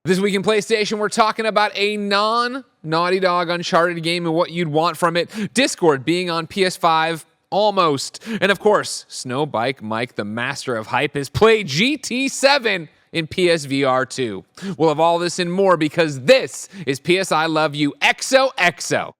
This week in PlayStation, we're talking about a non-Naughty Dog Uncharted game and what you'd want from it. Discord being on PS5, almost. And of course, Snowbike Mike, the master of hype, has played GT7 in PSVR2. We'll have all this and more because this is PS I Love You XOXO.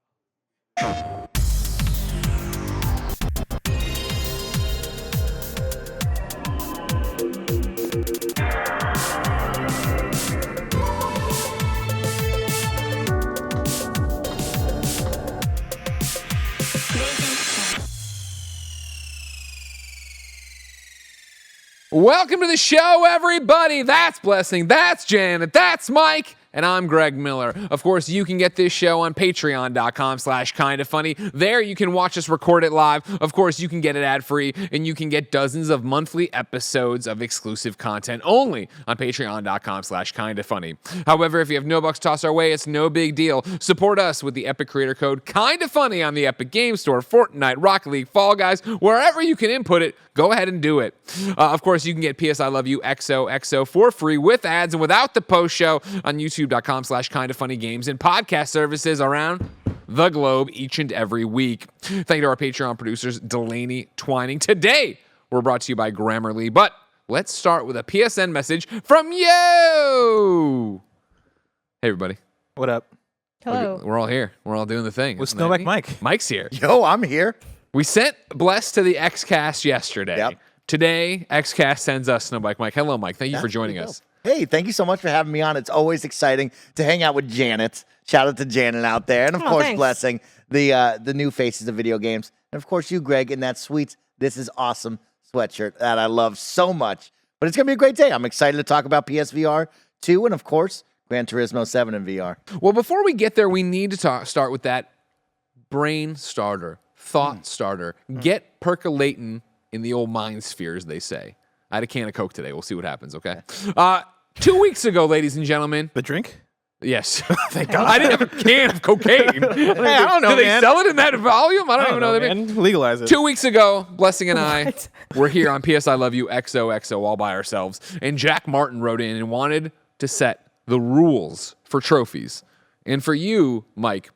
Welcome to the show, everybody. That's Blessing, that's Janet, that's Mike, and I'm Greg Miller. Of course, you can get this show on patreon.com/KindaFunny. There you can watch us record it live. Of course, you can get it ad-free, and you can get dozens of monthly episodes of exclusive content only on patreon.com/KindaFunny. However, if you have no bucks tossed our way, it's no big deal. Support us with the Epic Creator Code KindaFunny on the Epic Game Store, Fortnite, Rocket League, Fall Guys, wherever you can input it. Go ahead and do it. Of course, you can get PS I Love You XOXO for free with ads and without the post show on youtube.com/KindaFunnyGames and podcast services around the globe each and every week. Thank you to our Patreon producers, Delaney Twining. Today, we're brought to you by Grammarly, but let's start with a PSN message from you. Hey, everybody. What up? Hello. We're all here. We're all doing the thing. With Snowback Mike. Mike's here. Yo, I'm here. We sent Bless to the Xcast yesterday. Yep. Today, Xcast sends us Snowbike Mike. Hello, Mike. Thank you for joining us. Hey, thank you so much for having me on. It's always exciting to hang out with Janet. Shout out to Janet out there. And of course, thanks. Blessing, the new faces of video games. And of course, you, Greg, in that sweet, this is awesome sweatshirt that I love so much. But it's going to be a great day. I'm excited to talk about PSVR 2 and, of course, Gran Turismo 7 in VR. Well, before we get there, we need to start with that brain starter, thought starter. Get percolating in the old mind sphere, as they say. I had a can of Coke today. We'll see what happens, okay? 2 weeks ago, ladies and gentlemen. The drink? Yes. Thank God. I didn't have a can of cocaine. Hey, I don't know, Do they man. sell it in that volume? I don't even know. Man. Legalize it. 2 weeks ago, Blessing and I were here on PS I Love You XOXO all by ourselves. And Jack Martin wrote in and wanted to set the rules for trophies. And for you, Mike,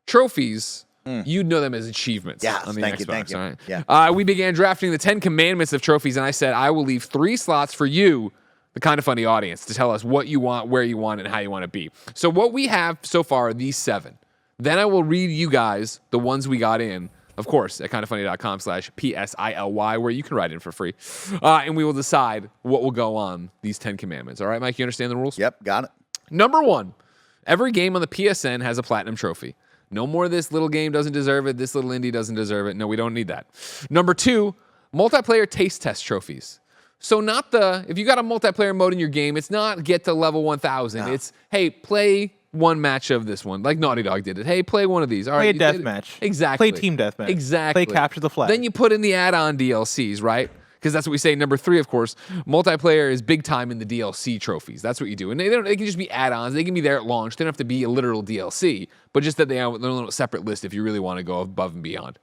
trophies, you'd know them as achievements on the Xbox. Thank you. All right? Yeah. We began drafting the 10 commandments of trophies, and I said I will leave 3 slots for you, the KindaFunny audience, to tell us what you want, where you want, and how you want to be. So what we have so far are these 7. Then I will read you guys the ones we got in, of course, at KindaFunny.com/PSILY, where you can write in for free. And we will decide what will go on these 10 commandments. All right, Mike, you understand the rules? Yep, got it. Number 1, every game on the PSN has a platinum trophy. No more this little game doesn't deserve it, this little indie doesn't deserve it. No, we don't need that. Number 2, multiplayer taste test trophies. So not if you got a multiplayer mode in your game, it's not get to level 1000. No. It's, hey, play one match of this one, like Naughty Dog did it. Hey, play one of these. All right, play a deathmatch. Exactly. Play team deathmatch. Exactly. Play capture the flag. Then you put in the add-on DLCs, right? Because that's what we say. Number 3, of course, multiplayer is big time in the DLC trophies. That's what you do. And they can just be add-ons. They can be there at launch. They don't have to be a literal DLC, but just that they have a little separate list if you really want to go above and beyond.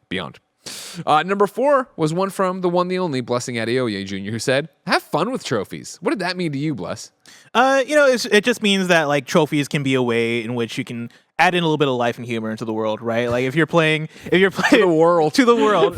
Number 4 was one from the one, the only, Blessing Adeoye Jr., who said, have fun with trophies. What did that mean to you, Bless? It just means that like trophies can be a way in which you can add in a little bit of life and humor into the world, right? Like if you're playing to the world,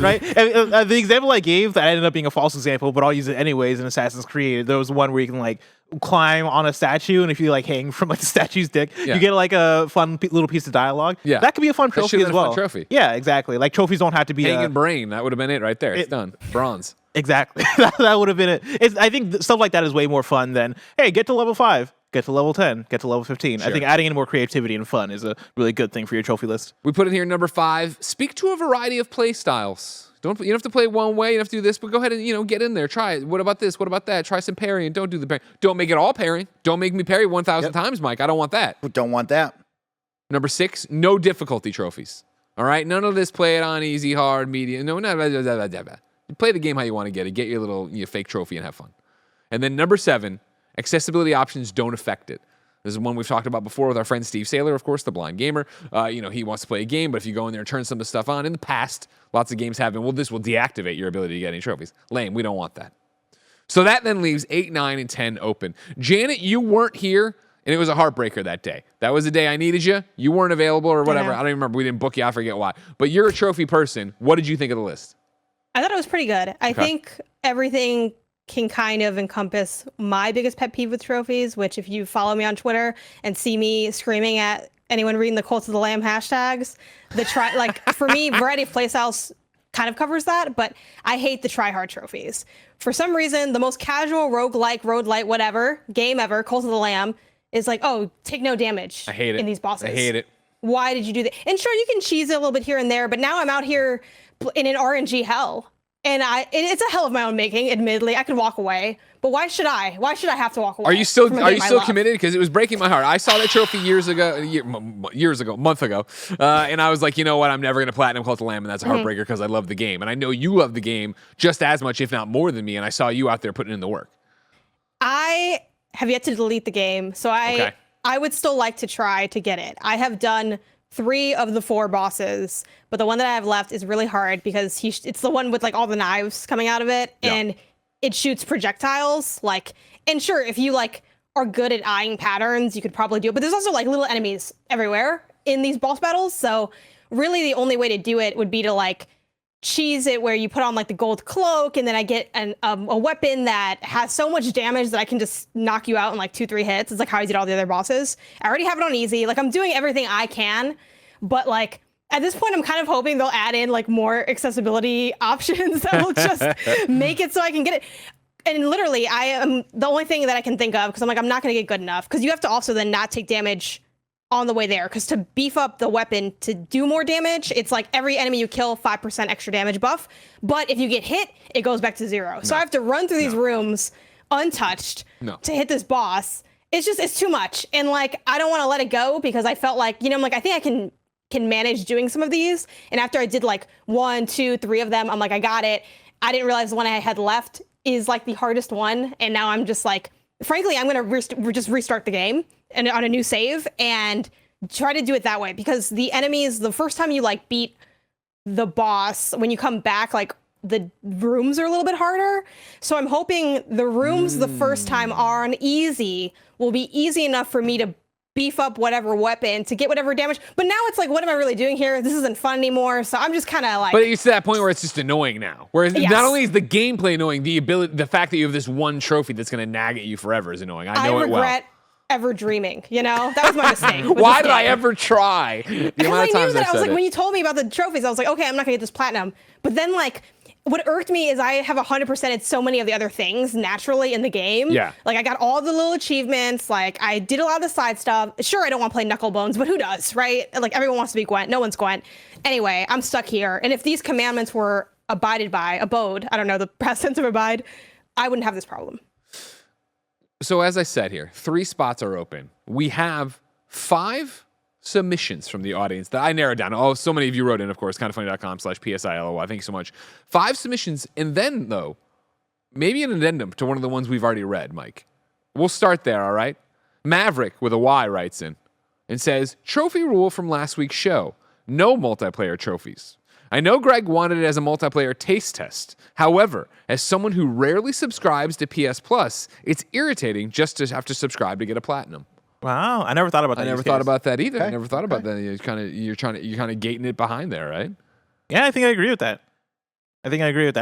right? And, the example I gave that ended up being a false example, but I'll use it anyways in Assassin's Creed. There was one where you can like climb on a statue, and if you like hang from like the statue's dick, you get like a fun little piece of dialogue. Yeah, that could be a fun trophy as well. Trophy. Yeah, exactly. Like trophies don't have to be hanging brain. That would have been it right there. It's done. Bronze. Exactly. That would have been it. I think stuff like that is way more fun than, hey, get to level 5, get to level 10, get to level 15. Sure. I think adding in more creativity and fun is a really good thing for your trophy list. We put in here number 5, speak to a variety of play styles. You don't have to play one way, you don't have to do this, but go ahead and get in there. Try it. What about this? What about that? Try some parrying. Don't do the parry. Don't make it all parrying. Don't make me parry 1,000 times, Mike. I don't want that. Don't want that. Number 6, no difficulty trophies. All right? None of this play it on easy, hard, medium. No, play the game how you want to get it. Get your little fake trophy and have fun. And then number 7, accessibility options don't affect it. This is one we've talked about before with our friend Steve Saylor, of course, the blind gamer. He wants to play a game, but if you go in there and turn some of the stuff on, in the past, lots of games have been, well, this will deactivate your ability to get any trophies. Lame. We don't want that. So that then leaves 8, 9, and 10 open. Janet, you weren't here And it was a heartbreaker that day. That was the day I needed you. You weren't available or whatever. Yeah. I don't even remember. We didn't book you. I forget why. But you're a trophy person. What did you think of the list? I thought it was pretty good. I think everything can kind of encompass my biggest pet peeve with trophies, which if you follow me on Twitter and see me screaming at anyone reading the Cult of the Lamb hashtags, for me, variety of playstyles kind of covers that, but I hate the try-hard trophies. For some reason, the most casual roguelite, whatever game ever, Cult of the Lamb, is like, oh, take no damage I hate it. in these bosses. I hate it. Why did you do that? And sure, you can cheese it a little bit here and there, but now I'm out here in an RNG hell. And it's a hell of my own making, admittedly. I could walk away, but why should I? Why should I have to walk away? Are you still love? committed? Because it was breaking my heart. I saw that trophy a month ago, and I was like, you know what? I'm never going to platinum Cult of the Lamb, and that's a heartbreaker because I love the game. And I know you love the game just as much, if not more than me, and I saw you out there putting in the work. I have yet to delete the game, so I would still like to try to get it. I have done 3 of the 4 bosses, but the one that I have left is really hard because it's the one with like all the knives coming out of it, and it shoots projectiles. And sure, if you are good at eyeing patterns, you could probably do it. But there's also like little enemies everywhere in these boss battles, so really the only way to do it would be to cheese it where you put on the gold cloak, and then I get a weapon that has so much damage that I can just knock you out in 2-3 hits. It's like how I did all the other bosses. I already have it on easy. I'm doing everything I can, but at this point I'm kind of hoping they'll add in more accessibility options that will just make it so I can get it. And literally I am the only thing that I can think of, because I'm not going to get good enough, because you have to also then not take damage on the way there, because to beef up the weapon to do more damage, it's every enemy you kill 5% extra damage buff, but if you get hit it goes back to 0. So I have to run through these rooms untouched to hit this boss. It's too much, and I don't want to let it go, because I felt I think I can manage doing some of these, and after I did 1, 2, 3 of them, I'm I got it. I didn't realize the one I had left is the hardest one, and now I'm just frankly, I'm gonna just restart the game and on a new save and try to do it that way, because the enemies, the first time you beat the boss, when you come back, the rooms are a little bit harder. So I'm hoping the rooms the first time are on easy will be easy enough for me to beef up whatever weapon to get whatever damage. But now it's what am I really doing here? This isn't fun anymore. So I'm just kind of But it's to that point where it's just annoying now. Whereas not only is the gameplay annoying, the fact that you have this one trophy that's going to nag at you forever is annoying. I know it well. I regret ever dreaming, that was my mistake. Why did I ever try? Because I knew that. I was when you told me about the trophies, I was okay, I'm not gonna get this platinum. But then what irked me is I have 100%ed so many of the other things naturally in the game. Yeah. I got all the little achievements. I did a lot of the side stuff. Sure, I don't want to play Knucklebones, but who does, right? Everyone wants to be Gwent. No one's Gwent. Anyway, I'm stuck here. And if these commandments were abode, I don't know the past tense of abide, I wouldn't have this problem. So as I said here, 3 spots are open. We have 5 submissions from the audience that I narrowed down. Oh, so many of you wrote in, of course, kindafunny.com/PSILO. Thank you so much. 5 submissions, and then, though, maybe an addendum to one of the ones we've already read, Mike. We'll start there, all right? Maverick with a Y writes in and says, trophy rule from last week's show. No multiplayer trophies. I know Greg wanted it as a multiplayer taste test. However, as someone who rarely subscribes to PS Plus, it's irritating just to have to subscribe to get a platinum. Wow, I never thought about that. I never thought about that either. I never thought about that. You're kind of gating it behind there, right? Yeah, I think I agree with that.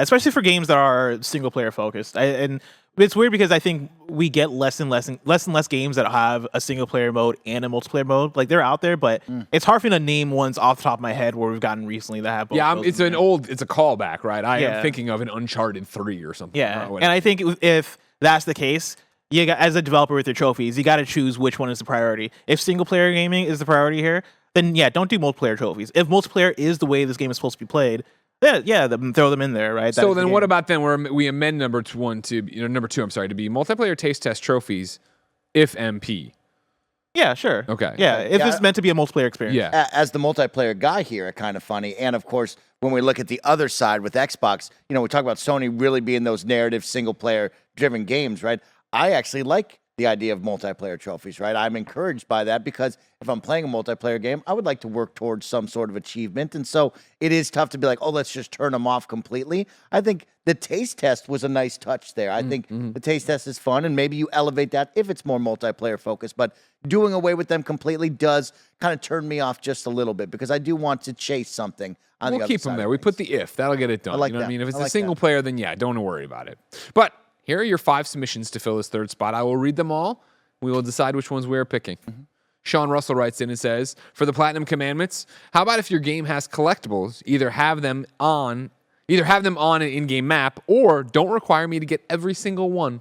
Especially for games that are single player focused. And it's weird because I think we get less and less games that have a single player mode and a multiplayer mode. They're out there, but it's hard for me to name ones off the top of my head where we've gotten recently that have both. Yeah, it's a callback, right? I am thinking of an Uncharted 3 or something. Yeah, and I think if that's the case, as a developer with your trophies, you got to choose which one is the priority. If single player gaming is the priority here, then don't do multiplayer trophies. If multiplayer is the way this game is supposed to be played, then throw them in there, right? So then what about then where we amend number 2 to be multiplayer taste test trophies if MP? Yeah, sure. Okay. Yeah, if it's meant to be a multiplayer experience. Yeah. As the multiplayer guy here at KindaFunny, and of course, when we look at the other side with Xbox, we talk about Sony really being those narrative single player driven games, right? I actually like the idea of multiplayer trophies, right? I'm encouraged by that because if I'm playing a multiplayer game, I would like to work towards some sort of achievement. And so it is tough to be like, oh, let's just turn them off completely. I think the taste test was a nice touch there. I think the taste test is fun, and maybe you elevate that if it's more multiplayer focused. But doing away with them completely does kind of turn me off just a little bit because I do want to chase something on the We'll other keep side them of there. We things. put the if. That'll get it done. I like You know what I that. mean? If it's I a like single that. player, then yeah, don't worry about it. But here are your 5 submissions to fill this third spot. I will read them all. We will decide which ones we are picking. Sean Russell writes in and says, for the Platinum Commandments, how about if your game has collectibles, either have them on an in-game map, or don't require me to get every single one.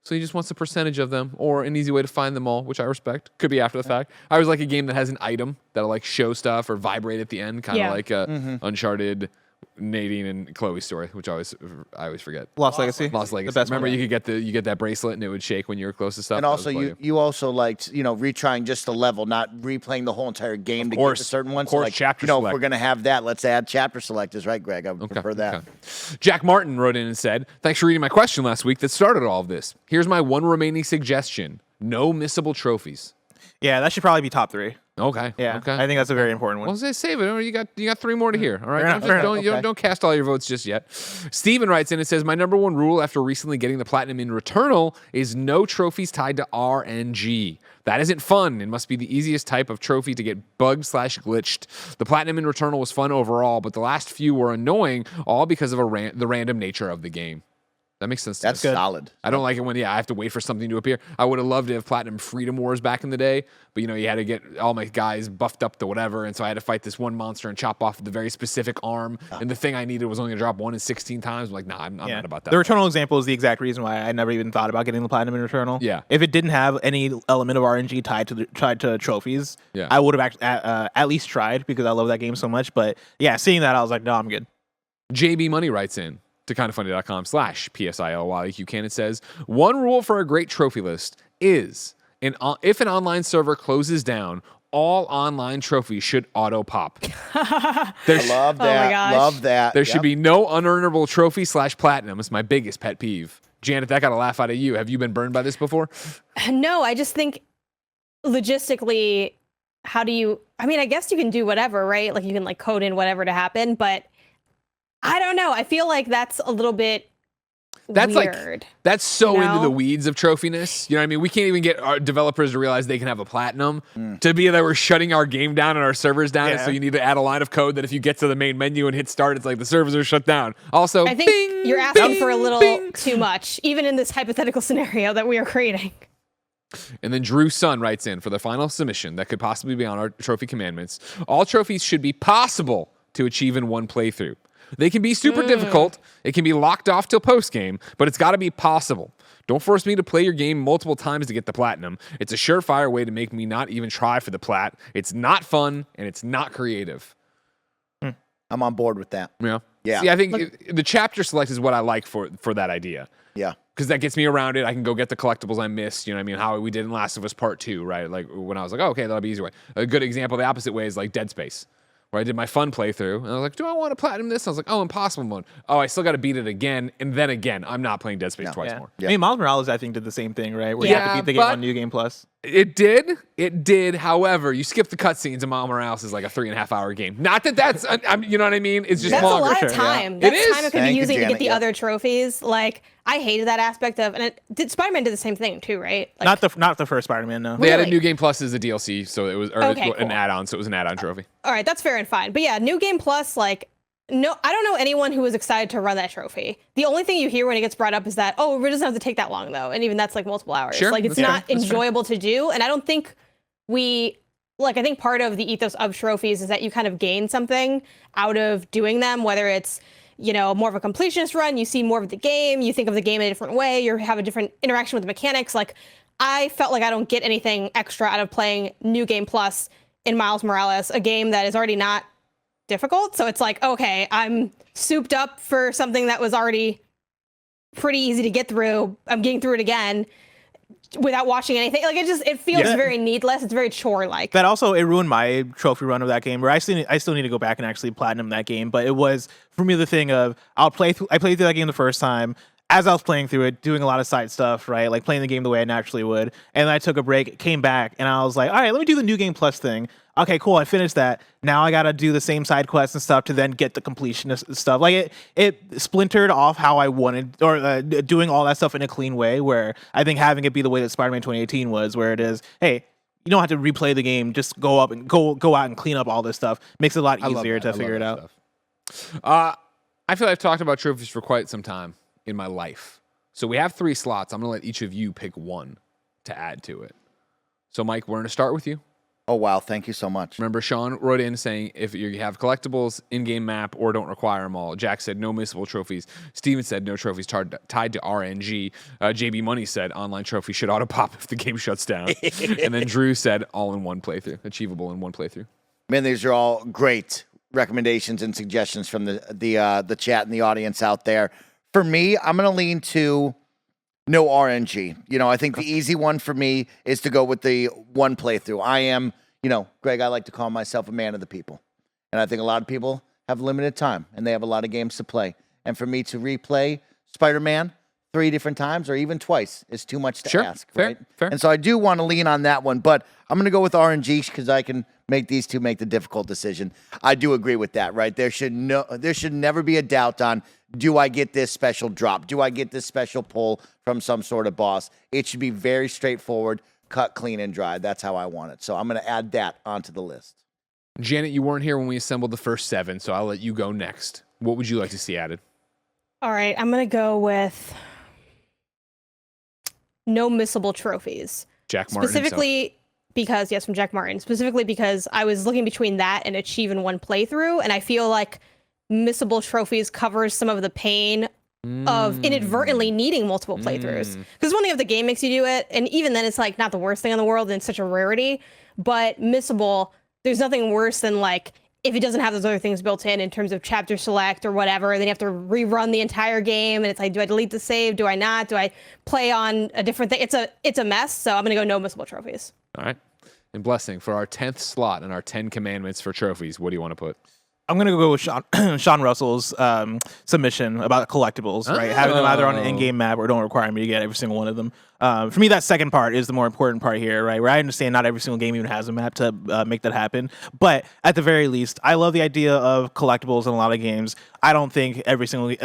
So he just wants a percentage of them, or an easy way to find them all, which I respect. Could be after the fact. I always like a game that has an item that'll like show stuff or vibrate at the end, kind of like Uncharted, Nadine and Chloe's story, which I always forget. Lost Legacy. Lost Legacy. The best Remember, one. you could get that bracelet and it would shake when you were close to stuff. And also, you also liked, retrying just a level, not replaying the whole entire game to get course. to certain ones. Of course, So like, chapter if select. we're going to have that, let's add chapter selectors, right, Greg? I would prefer that. Okay. Jack Martin wrote in and said, thanks for reading my question last week that started all of this. Here's my one remaining suggestion. No missable trophies. Yeah, that should probably be top 3. Okay. Yeah, Okay. I think that's a very important one. Well, save it. You got 3 more to hear. All right. Fair enough, fair enough. Don't cast all your votes just yet. Steven writes in and says, my number 1 rule after recently getting the platinum in Returnal is no trophies tied to RNG. That isn't fun. It must be the easiest type of trophy to get bugged/glitched. The platinum in Returnal was fun overall, but the last few were annoying, all because of the random nature of the game. That makes sense to That's me. solid. I don't like it when, I have to wait for something to appear. I would have loved to have Platinum Freedom Wars back in the day, but, you had to get all my guys buffed up to whatever, and so I had to fight this one monster and chop off the very specific arm, and the thing I needed was only going to drop 1 in 16 times. I'm like, nah, I'm not about that. The Returnal example is the exact reason why I never even thought about getting the Platinum in Returnal. Yeah. If it didn't have any element of RNG tied to trophies, Yeah. I would have at least tried because I love that game so much. But yeah, seeing that, I was like, no, I'm good. JB Money writes in to kindafunny.com/PSILYQ can. It says, one rule for a great trophy list is if an online server closes down, all online trophies should auto pop. I love that. my gosh. Love that. There should be no unearnable trophy/platinum. It's my biggest pet peeve. Janet, that got a laugh out of you. Have you been burned by this before? No, I just think logistically, how do you? I mean, I guess you can do whatever, right? Like you can code in whatever to happen, but I don't know. I feel like that's a little bit weird. That's so You into the know? weeds of trophiness. You know what I mean? We can't even get our developers to realize they can have a platinum to be that we're shutting our game down and our servers down. And Yeah. so you need to add a line of code that if you get to the main menu and hit start, it's like the servers are shut down. Also, I think bing, you're asking bing, for a little bing. too much, even in this hypothetical scenario that we are creating. And then Drew Sun writes in for the final submission that could possibly be on our trophy commandments. All trophies should be possible to achieve in one playthrough. They can be super difficult. It can be locked off till post-game, but it's got to be possible. Don't force me to play your game multiple times to get the platinum. It's a surefire way to make me not even try for the plat. It's not fun, and it's not creative. I'm on board with that. Yeah. Yeah. See, I think the chapter select is what I like for that idea. Yeah. Because that gets me around it. I can go get the collectibles I missed. You know what I mean? How we did in Last of Us Part 2, right? Like when I was like, oh, okay, that'll be easy way. A good example the opposite way is like Dead Space, where I did my fun playthrough. And I was like, do I want to platinum this? I was like, oh, impossible mode. Oh, I still got to beat it again. And then again, I'm not playing Dead Space twice more. I mean, Miles Morales, I think, did the same thing, right? Where you have to beat the game but- on New Game Plus. It did. However, you skip the cutscenes and Miles Morales is like a 3.5-hour game. Not that that's, you know what I mean? It's just That's longer. a lot of sure, time. It That's is. time I could Thank be you, using to Janet, get the yeah. other trophies. Like, I hated that aspect of, and Spider-Man did the same thing too, right? Like, Not the first Spider-Man, no. They added Really? New Game Plus as a DLC, so it was Okay, an cool. add-on, so it was an add-on trophy. all right, that's fair and fine. But yeah, New Game Plus, no, I don't know anyone who was excited to run that trophy. The only thing you hear when it gets brought up is that, oh, it doesn't have to take that long though, and even that's multiple hours. Sure, It's that's not fair, that's fair. enjoyable to do, and I don't think I think part of the ethos of trophies is that you kind of gain something out of doing them, whether it's more of a completionist run, you see more of the game, you think of the game in a different way, you have a different interaction with the mechanics. I felt like I don't get anything extra out of playing New Game Plus in Miles Morales, a game that is already not difficult. So it's like, okay, I'm souped up for something that was already pretty easy to get through. I'm getting through it again without watching anything. It feels very needless. It's very chore-like. That also, it ruined my trophy run of that game, where I still need to go back and actually platinum that game. But it was, for me, the thing of, I played through that game the first time, as I was playing through it, doing a lot of side stuff, right? Like playing the game the way I naturally would. And then I took a break, came back, and I was like, all right, let me do the New Game Plus thing. Okay, cool. I finished that. Now I got to do the same side quests and stuff to then get the completion of stuff. Like it splintered off how I wanted, or doing all that stuff in a clean way, where I think having it be the way that Spider-Man 2018 was, where it is, hey, you don't have to replay the game. Just go out and clean up all this stuff. Makes it a lot easier to figure it out. I feel like I've talked about trophies for quite some time in my life. So we have 3 slots. I'm going to let each of you pick one to add to it. So Mike, we're going to start with you. Oh, wow. Thank you so much. Remember, Sean wrote in saying if you have collectibles, in-game map, or don't require them all. Jack said no missable trophies. Steven said no trophies tied to RNG. JB Money said online trophies should auto-pop if the game shuts down. And then Drew said all in one playthrough, achievable in one playthrough. Man, these are all great recommendations and suggestions from the chat and the audience out there. For me, I'm going to lean to no RNG. I think the easy one for me is to go with the one playthrough. I am, Greg, I like to call myself a man of the people. And I think a lot of people have limited time and they have a lot of games to play. And for me to replay Spider-Man 3 different times or even twice is too much to ask. Right? Fair. And so I do want to lean on that one, but I'm going to go with RNG because I can make these two make the difficult decision. I do agree with that, right? There should never be a doubt on, do I get this special drop? Do I get this special pull from some sort of boss? It should be very straightforward, cut, clean, and dry. That's how I want it. So I'm going to add that onto the list. Janet, you weren't here when we assembled the first 7, so I'll let you go next. What would you like to see added? All right, I'm going to go with no missable trophies. Jack Martin Specifically because, yes, from Jack Martin. Specifically because I was looking between that and achieve in one playthrough, and I feel like missable trophies covers some of the pain of inadvertently needing multiple playthroughs. Because one thing if the game makes you do it, and even then it's like not the worst thing in the world and it's such a rarity, but missable, there's nothing worse than like if it doesn't have those other things built in terms of chapter select or whatever, then you have to rerun the entire game and it's like, do I delete the save? Do I not? Do I play on a different thing? It's a mess, so I'm gonna go no missable trophies. All right. And Blessing, for our 10th slot and our 10 commandments for trophies, what do you want to put? I'm going to go with Sean Russell's submission about collectibles, right? Having them either on an in-game map or don't require me to get every single one of them. For me, that second part is the more important part here, right? Where I understand not every single game even has a map to make that happen. But at the very least, I love the idea of collectibles in a lot of games. I don't think every single...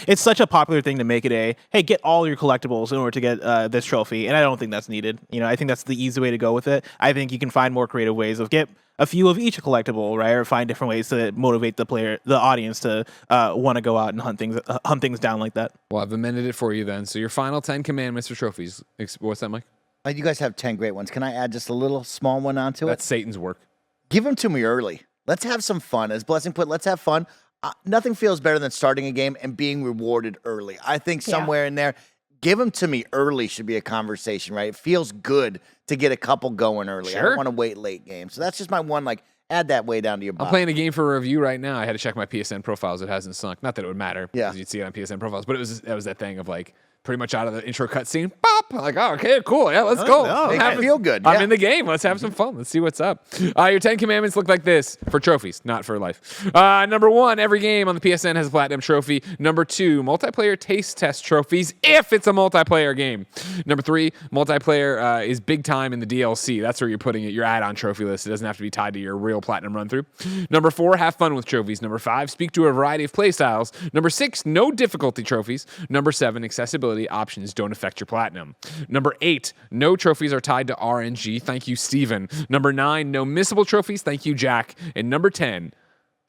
it's such a popular thing to make it hey, get all your collectibles in order to get this trophy. And I don't think that's needed. I think that's the easy way to go with it. I think you can find more creative ways of get a few of each collectible, right? Or find different ways to motivate the audience to want to go out and hunt things down like that. Well, I've amended it for you then. So your final 10 commandments for trophies. What's that, Mike? You guys have 10 great ones. Can I add just a little small one onto it? That's Satan's work. Give them to me early. Let's have some fun. As Blessing put, let's have fun. Nothing feels better than starting a game and being rewarded early. I think somewhere in there, give them to me early should be a conversation, right? It feels good to get a couple going early. Sure. I don't want to wait late games. So that's just my one, add that way down to your bottom. I'm playing a game for review right now. I had to check my PSN profiles. It hasn't sunk. Not that it would matter. Yeah. Because you'd see it on PSN profiles. But that was that thing of pretty much out of the intro cutscene. Pop! I'm like, oh, okay, cool. Yeah, let's go. I feel good. I'm in the game. Let's have some fun. Let's see what's up. Your 10 commandments look like this for trophies, not for life. Number 1, every game on the PSN has a platinum trophy. Number 2, multiplayer taste test trophies if it's a multiplayer game. Number 3, multiplayer is big time in the DLC. That's where you're putting it, your add-on trophy list. It doesn't have to be tied to your real platinum run-through. Number 4, have fun with trophies. Number 5, speak to a variety of playstyles. Number 6, no difficulty trophies. Number 7, accessibility options don't affect your platinum. Number 8, no trophies are tied to RNG. Thank you, Steven. Number 9, no missable trophies. Thank you, Jack. And number 10,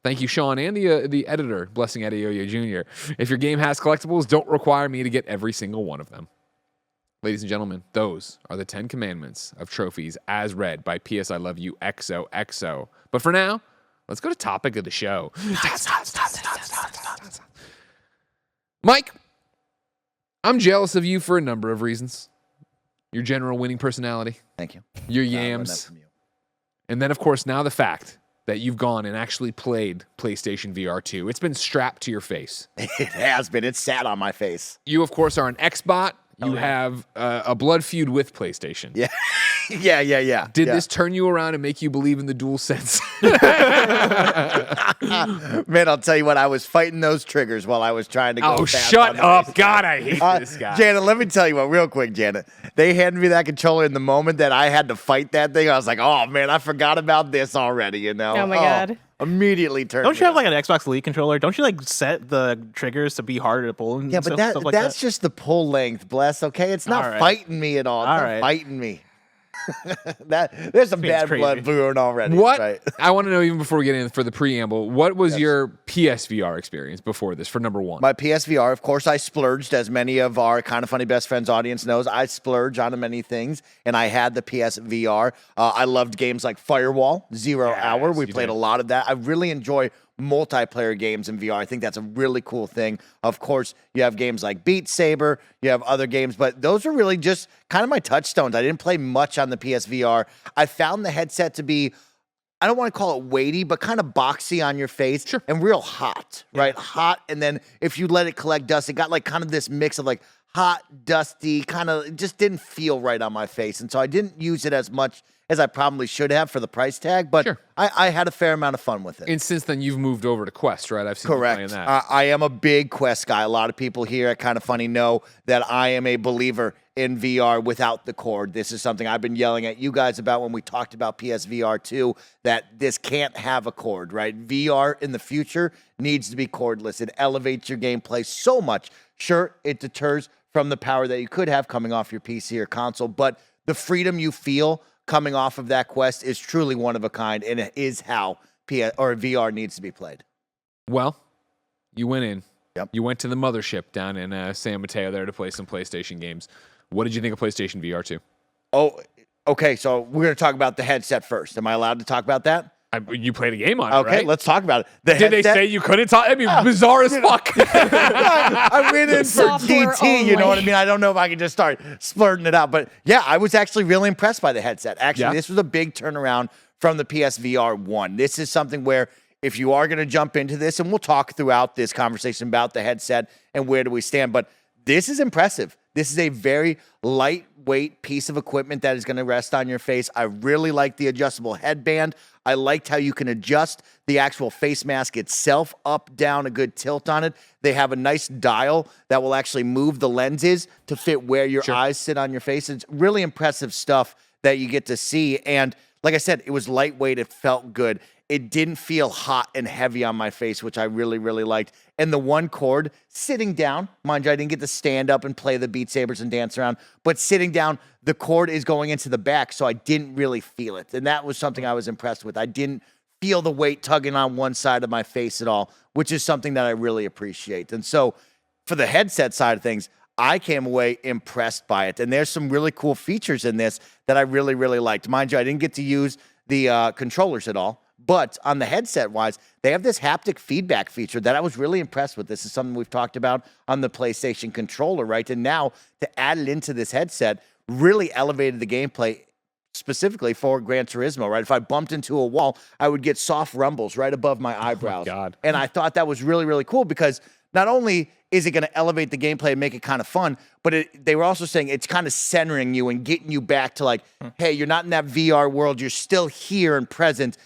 thank you, Sean, and the editor, Blessing Adeoye Jr. If your game has collectibles, don't require me to get every single one of them. Ladies and gentlemen, those are the 10 commandments of trophies as read by PS I Love You XOXO. But for now, let's go to topic of the show. Mike, I'm jealous of you for a number of reasons. Your general winning personality. Thank you. Your yams. And then, of course, now the fact that you've gone and actually played PlayStation VR 2. It's been strapped to your face. It has been. It's sat on my face. You, of course, are an Xbot. You have a blood feud with PlayStation. Yeah. Yeah. Did this turn you around and make you believe in the DualSense? Man, I'll tell you what, I was fighting those triggers while I was trying to go Oh, fast shut on the up. base. God, I hate this guy. Janet, let me tell you what, real quick, Janet. They handed me that controller in the moment that I had to fight that thing. I was like, oh, man, I forgot about this already, you know? Oh, my God. Immediately turned Don't you me have on. like an Xbox Elite controller? Don't you like set the triggers to be harder to pull? And Yeah, but stuff like that's that? just the pull length, Bless, okay? It's not All right. fighting me at all. It's All not right. fighting me. There's some Seems bad crazy. blood brewing already. What? Right? I want to know, even before we get in for the preamble, what was your PSVR experience before this for number one? My PSVR, of course, I splurged, as many of our Kind of Funny Best Friends audience knows. I splurge on many things, and I had the PSVR. I loved games like Firewall, Zero Hour. We you played did. a lot of that. I really enjoy multiplayer games in VR. I think that's a really cool thing. Of course, you have games like Beat Saber, you have other games, but those are really just kind of my touchstones. I didn't play much on the PSVR. I found the headset to be, I don't want to call it weighty, but kind of boxy on your face and real hot, right? Hot. And then if you let it collect dust, it got like kind of this mix of like hot, dusty, kind of, it just didn't feel right on my face. And so I didn't use it as much as I probably should have for the price tag, but I had a fair amount of fun with it. And since then, you've moved over to Quest, right? I've seen you playing Correct. that. I am a big Quest guy. A lot of people here at Kind of Funny know that I am a believer in VR without the cord. This is something I've been yelling at you guys about when we talked about PSVR2, that this can't have a cord, right? VR in the future needs to be cordless. It elevates your gameplay so much. Sure, it deters from the power that you could have coming off your PC or console, but the freedom you feel coming off of that Quest is truly one of a kind, and it is how VR needs to be played. Well, you went in. Yep. You went to the mothership down in San Mateo there to play some PlayStation games. What did you think of PlayStation VR 2? Oh, okay. So we're going to talk about the headset first. Am I allowed to talk about that? You played a game on it, Okay, right? let's talk about it. The Did they headset- say you couldn't talk? I mean, bizarre as fuck. I went in for Software GT, you know what I only. mean? I don't know if I can just start splurting it out. But yeah, I was actually really impressed by the headset. Actually, Yeah. this was a big turnaround from the PSVR 1. This is something where if you are going to jump into this, and we'll talk throughout this conversation about the headset and where do we stand, but this is impressive. This is a very lightweight piece of equipment that is going to rest on your face. I really like the adjustable headband. I liked how you can adjust the actual face mask itself up, down, a good tilt on it. They have a nice dial that will actually move the lenses to fit where your eyes sit on your face. It's really impressive stuff that you get to see. And like I said, it was lightweight. It felt good. It didn't feel hot and heavy on my face, which I really, really liked. And the one cord, sitting down, mind you, I didn't get to stand up and play the Beat Sabers and dance around, but sitting down, the cord is going into the back, so I didn't really feel it. And that was something I was impressed with. I didn't feel the weight tugging on one side of my face at all, which is something that I really appreciate. And so for the headset side of things, I came away impressed by it. And there's some really cool features in this that I really, really liked. Mind you, I didn't get to use the controllers at all. But on the headset-wise, they have this haptic feedback feature that I was really impressed with. This is something we've talked about on the PlayStation controller, right? And now to add it into this headset really elevated the gameplay specifically for Gran Turismo, right? If I bumped into a wall, I would get soft rumbles right above my eyebrows. God. And I thought that was really, really cool because not only is it going to elevate the gameplay and make it kind of fun, but they were also saying it's kind of centering you and getting you back to like, hey, you're not in that VR world. You're still here and present.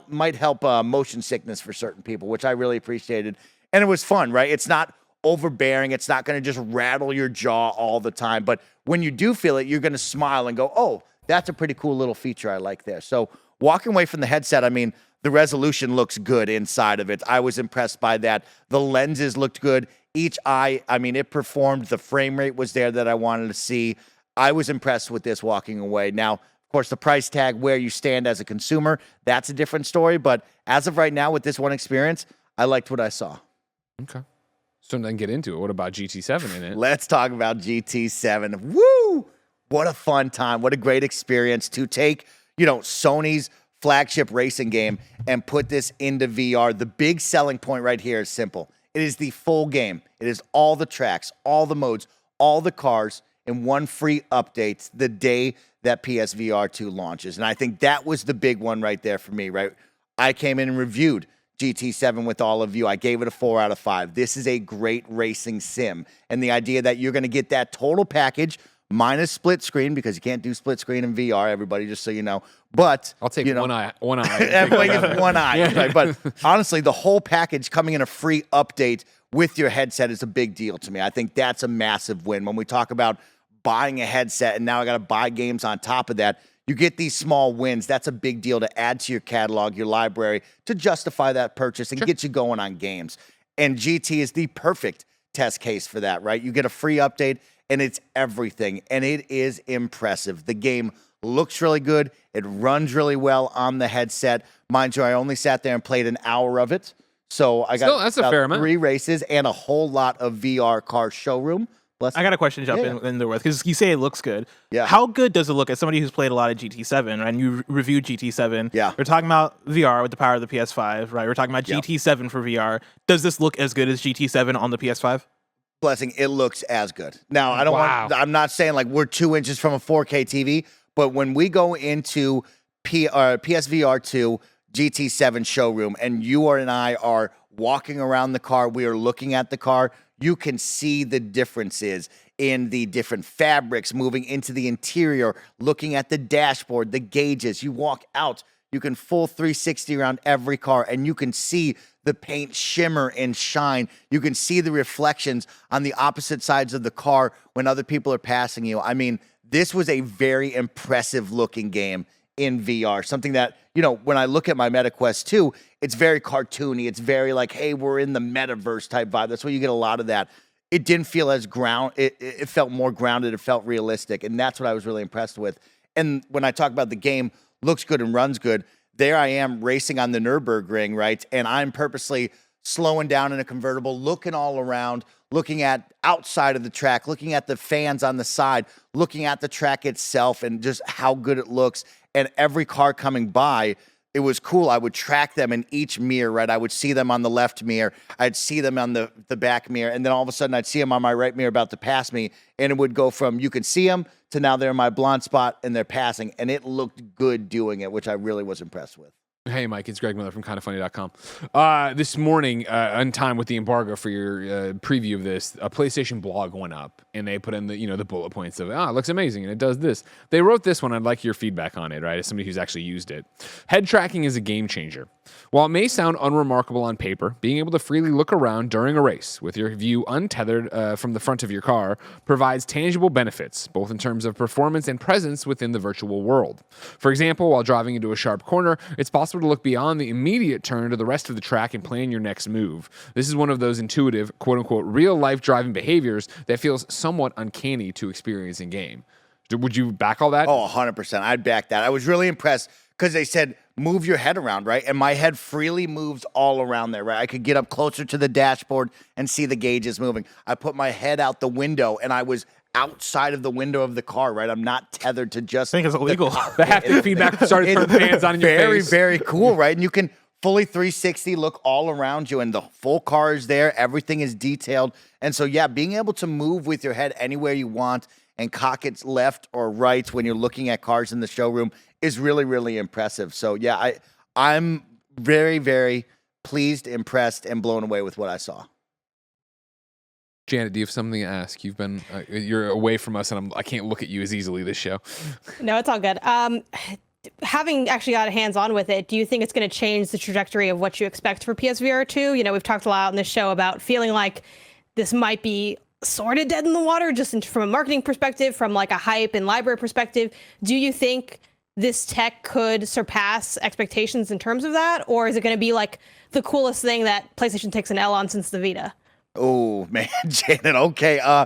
Might help motion sickness for certain people, which I really appreciated. And it was fun, right? It's not overbearing. It's not going to just rattle your jaw all the time. But when you do feel it, you're going to smile and go, oh, that's a pretty cool little feature I like there. So walking away from the headset, I mean, the resolution looks good inside of it. I was impressed by that. The lenses looked good. Each eye, I mean, it performed. The frame rate was there that I wanted to see. I was impressed with this walking away. Now, of course, the price tag, where you stand as a consumer, that's a different story. But as of right now, with this one experience, I liked what I saw. Okay. So then get into it. What about GT7 in it? Let's talk about GT7. Woo! What a fun time. What a great experience to take, Sony's flagship racing game and put this into VR. The big selling point right here is simple. It is the full game. It is all the tracks, all the modes, all the cars, and one free update the day that PSVR 2 launches. And I think that was the big one right there for me, right? I came in and reviewed GT7 with all of you. I gave it a 4 out of 5. This is a great racing sim. And the idea that you're going to get that total package Mine is split screen because you can't do split screen in VR, everybody, just so you know. But I'll take one eye. Everybody gets one eye. Right? But honestly, the whole package coming in a free update with your headset is a big deal to me. I think that's a massive win. When we talk about buying a headset and now I got to buy games on top of that, you get these small wins. That's a big deal to add to your catalog, your library, to justify that purchase and get you going on games. And GT is the perfect test case for that, right? You get a free update and it's everything. And it is impressive. The game looks really good. It runs really well on the headset. Mind you, I only sat there and played an hour of it. So I got that's a fair amount. 3 races and a whole lot of VR car showroom. I got a question to jump in there with, because you say it looks good. Yeah. How good does it look as somebody who's played a lot of GT7, right? And you reviewed GT7. Yeah. We're talking about VR with the power of the PS5, right? We're talking about GT7 for VR. Does this look as good as GT7 on the PS5? Blessing, it looks as good. Now, I'm not saying like we're 2 inches from a 4K TV, but when we go into PSVR2 GT7 showroom and you and I are walking around the car, we are looking at the car, you can see the differences in the different fabrics moving into the interior, looking at the dashboard, the gauges. You walk out, you can full 360 around every car, and you can see the paint shimmer and shine. You can see the reflections on the opposite sides of the car when other people are passing you. I mean, this was a very impressive looking game in VR, something that, you know, when I look at my MetaQuest 2, it's very cartoony. It's very like, hey, we're in the metaverse type vibe. That's where you get a lot of that. It didn't feel as it felt more grounded. It felt realistic. And that's what I was really impressed with. And when I talk about the game, looks good and runs good, there I am racing on the Nürburgring, right? And I'm purposely slowing down in a convertible, looking all around, looking at outside of the track, looking at the fans on the side, looking at the track itself and just how good it looks. And every car coming by, it was cool. I would track them in each mirror, right? I would see them on the left mirror. I'd see them on the back mirror. And then all of a sudden, I'd see them on my right mirror about to pass me. And it would go from you can see them to now they're in my blind spot and they're passing. And it looked good doing it, which I really was impressed with. Hey, Mike, it's Greg Miller from KindaFunny.com. This morning, on time with the embargo for your preview of this, a PlayStation blog went up, and they put in the bullet points of, it looks amazing, and it does this. They wrote this one. I'd like your feedback on it, right, as somebody who's actually used it. Head tracking is a game changer. While it may sound unremarkable on paper, being able to freely look around during a race with your view untethered from the front of your car provides tangible benefits, both in terms of performance and presence within the virtual world. For example, while driving into a sharp corner, it's possible to look beyond the immediate turn to the rest of the track and plan your next move. This is one of those intuitive, quote-unquote, real-life driving behaviors that feels somewhat uncanny to experience in game. Would you back all that? Oh, 100%. I'd back that. I was really impressed because they said, move your head around, right? And my head freely moves all around there, right? I could get up closer to the dashboard and see the gauges moving. I put my head out the window and I was outside of the window of the car, right? I'm not tethered to just I think it's illegal. The haptic feedback started turning fans on in your face. Very, very cool, right? And you can fully 360 look all around you and the full car is there. Everything is detailed. And so, yeah, being able to move with your head anywhere you want and cock it left or right when you're looking at cars in the showroom is really, really impressive. So, yeah, I'm very, very pleased, impressed, and blown away with what I saw. Janet, do you have something to ask? You've been you're away from us, and I can't look at you as easily this show. No, it's all good. Having actually got hands-on with it, do you think it's going to change the trajectory of what you expect for PSVR 2? You know, we've talked a lot on this show about feeling like this might be sort of dead in the water, just from a marketing perspective, from like a hype and library perspective. Do you think this tech could surpass expectations in terms of that? Or is it going to be like the coolest thing that PlayStation takes an L on since the Vita? Oh, man, Janet, okay.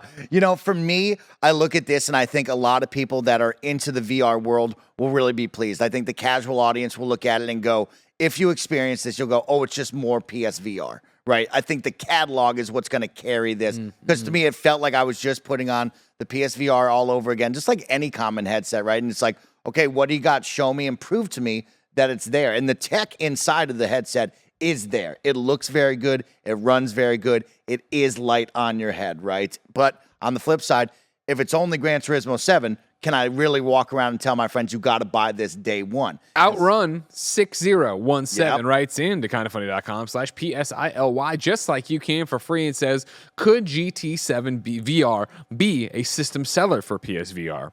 For me, I look at this and I think a lot of people that are into the VR world will really be pleased. I think the casual audience will look at it and go, if you experience this, you'll go, oh, it's just more PSVR, right? I think the catalog is what's going to carry this. Because to me, it felt like I was just putting on the PSVR all over again, just like any common headset, right? And it's like, okay, what do you got? Show me and prove to me that it's there. And the tech inside of the headset is there. It looks very good. It runs very good. It is light on your head, right? But on the flip side, if it's only Gran Turismo 7, can I really walk around and tell my friends you got to buy this day one? Outrun 6017 Yep. writes in to kindafunny.com/PSILY, just like you can for free, and says, could GT7 VR be a system seller for PSVR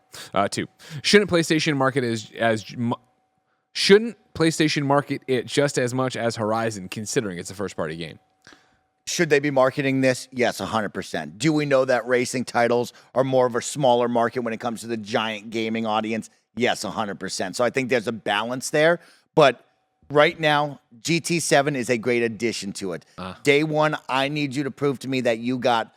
2? Shouldn't PlayStation market it just as much as Horizon, considering it's a first-party game? Should they be marketing this? Yes, 100%. Do we know that racing titles are more of a smaller market when it comes to the giant gaming audience? Yes, 100%. So I think there's a balance there. But right now, GT7 is a great addition to it. Day one, I need you to prove to me that you got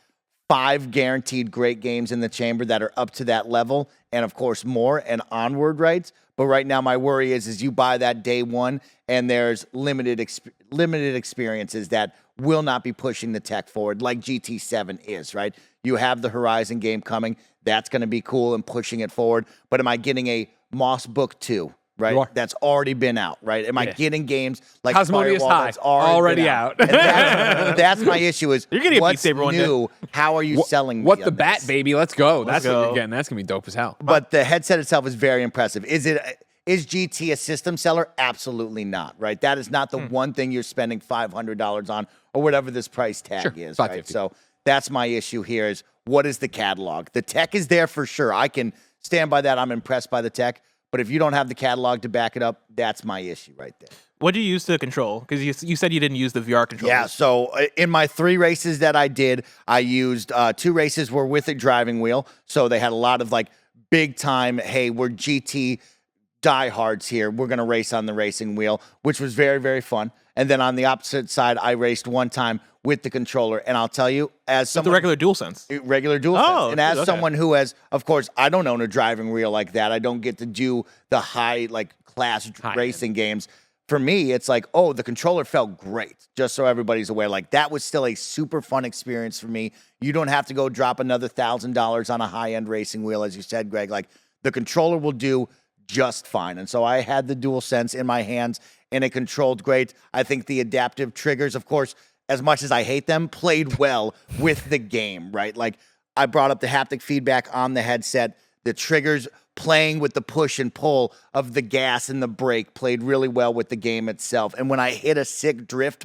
5 guaranteed great games in the chamber that are up to that level, and of course more and onward, right? But right now, my worry is you buy that day one, and there's limited experiences that will not be pushing the tech forward like GT7 is, right? You have the Horizon game coming. That's going to be cool and pushing it forward. But am I getting a Moss Book 2, right? That's already been out, right? Am I getting games like Cosmonious Firewall High, that's already been out? And that's my issue is You're getting a Beat what's Saber one day. new? How are you selling me What on the this? bat, baby? Let's go. That's what go. you're getting. That's going to be dope as hell. But the headset itself is very impressive. Is GT a system seller? Absolutely not, right? That is not the one thing you're spending $500 on or whatever this price tag is, right? $550. So that's my issue here is what is the catalog? The tech is there for sure. I can stand by that. I'm impressed by the tech. But if you don't have the catalog to back it up, that's my issue right there. What do you use to control? Because you said you didn't use the VR controller. Yeah, so in my 3 races that I did, I used 2 races were with a driving wheel. So they had a lot of like big time, hey, we're GT diehards here. We're going to race on the racing wheel, which was very, very fun. And then on the opposite side, I raced one time with the controller. And I'll tell you, as someone... the regular DualSense. Regular DualSense. Oh, and as okay. someone who has, of course, I don't own a driving wheel like that. I don't get to do the high, like, class racing games. For me, it's like, oh, the controller felt great. Just so everybody's aware. Like, that was still a super fun experience for me. You don't have to go drop another $1,000 on a high-end racing wheel, as you said, Greg. Like, the controller will do just fine. And so I had the DualSense in my hands, and it controlled great. I think the adaptive triggers, of course, as much as I hate them, played well with the game, right? Like, I brought up the haptic feedback on the headset. The triggers playing with the push and pull of the gas and the brake played really well with the game itself. And when I hit a sick drift,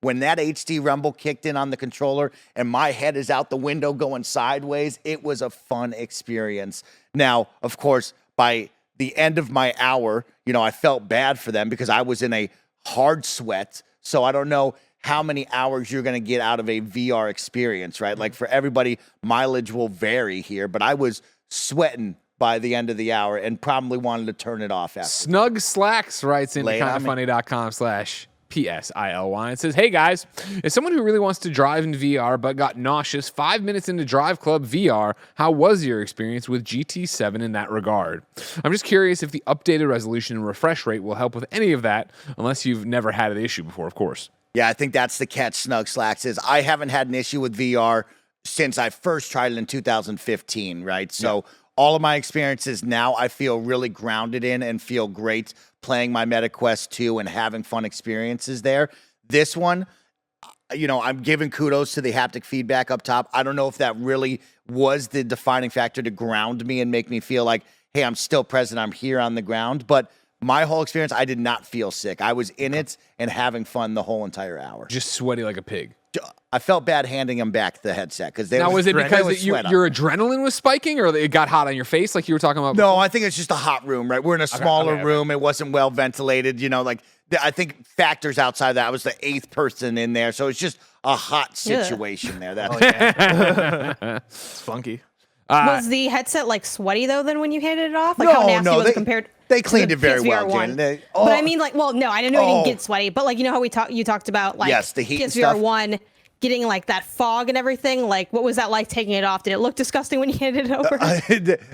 when that HD rumble kicked in on the controller and my head is out the window going sideways, it was a fun experience. Now, of course, by the end of my hour, I felt bad for them because I was in a hard sweat. So I don't know how many hours you're going to get out of a VR experience, right? Like for everybody, mileage will vary here, but I was sweating by the end of the hour and probably wanted to turn it off after. Snug Slacks writes into Lay it on me. kindafunny.com/PSILY and says, hey guys, as someone who really wants to drive in VR but got nauseous 5 minutes into Drive Club VR, how was your experience with GT7 in that regard? I'm just curious if the updated resolution and refresh rate will help with any of that, unless you've never had an issue before, of course. Yeah, I think that's the catch, Snug Slacks, is I haven't had an issue with VR since I first tried it in 2015, right? So all of my experiences now I feel really grounded in and feel great playing my MetaQuest 2 and having fun experiences there. This one, I'm giving kudos to the haptic feedback up top. I don't know if that really was the defining factor to ground me and make me feel like, hey, I'm still present, I'm here on the ground, but my whole experience, I did not feel sick. I was in it and having fun the whole entire hour. Just sweaty like a pig. I felt bad handing him back the headset because Now, was it because your adrenaline was spiking, or it got hot on your face, like you were talking about? No, I think it's just a hot room, right? We're in a smaller room. It wasn't well ventilated. I think factors outside of that. I was the 8th person in there, so it's just a hot situation there. That's It's funky. Was the headset like sweaty though? Then when you handed it off, like how nasty was it compared? They cleaned to it very PSVR well, 1? Jen. But I mean, like, well, no, I didn't know it didn't get sweaty. But like, how you talked about like the heat and PSVR stuff. 1 getting like that fog and everything. Like, what was that like taking it off? Did it look disgusting when you handed it over?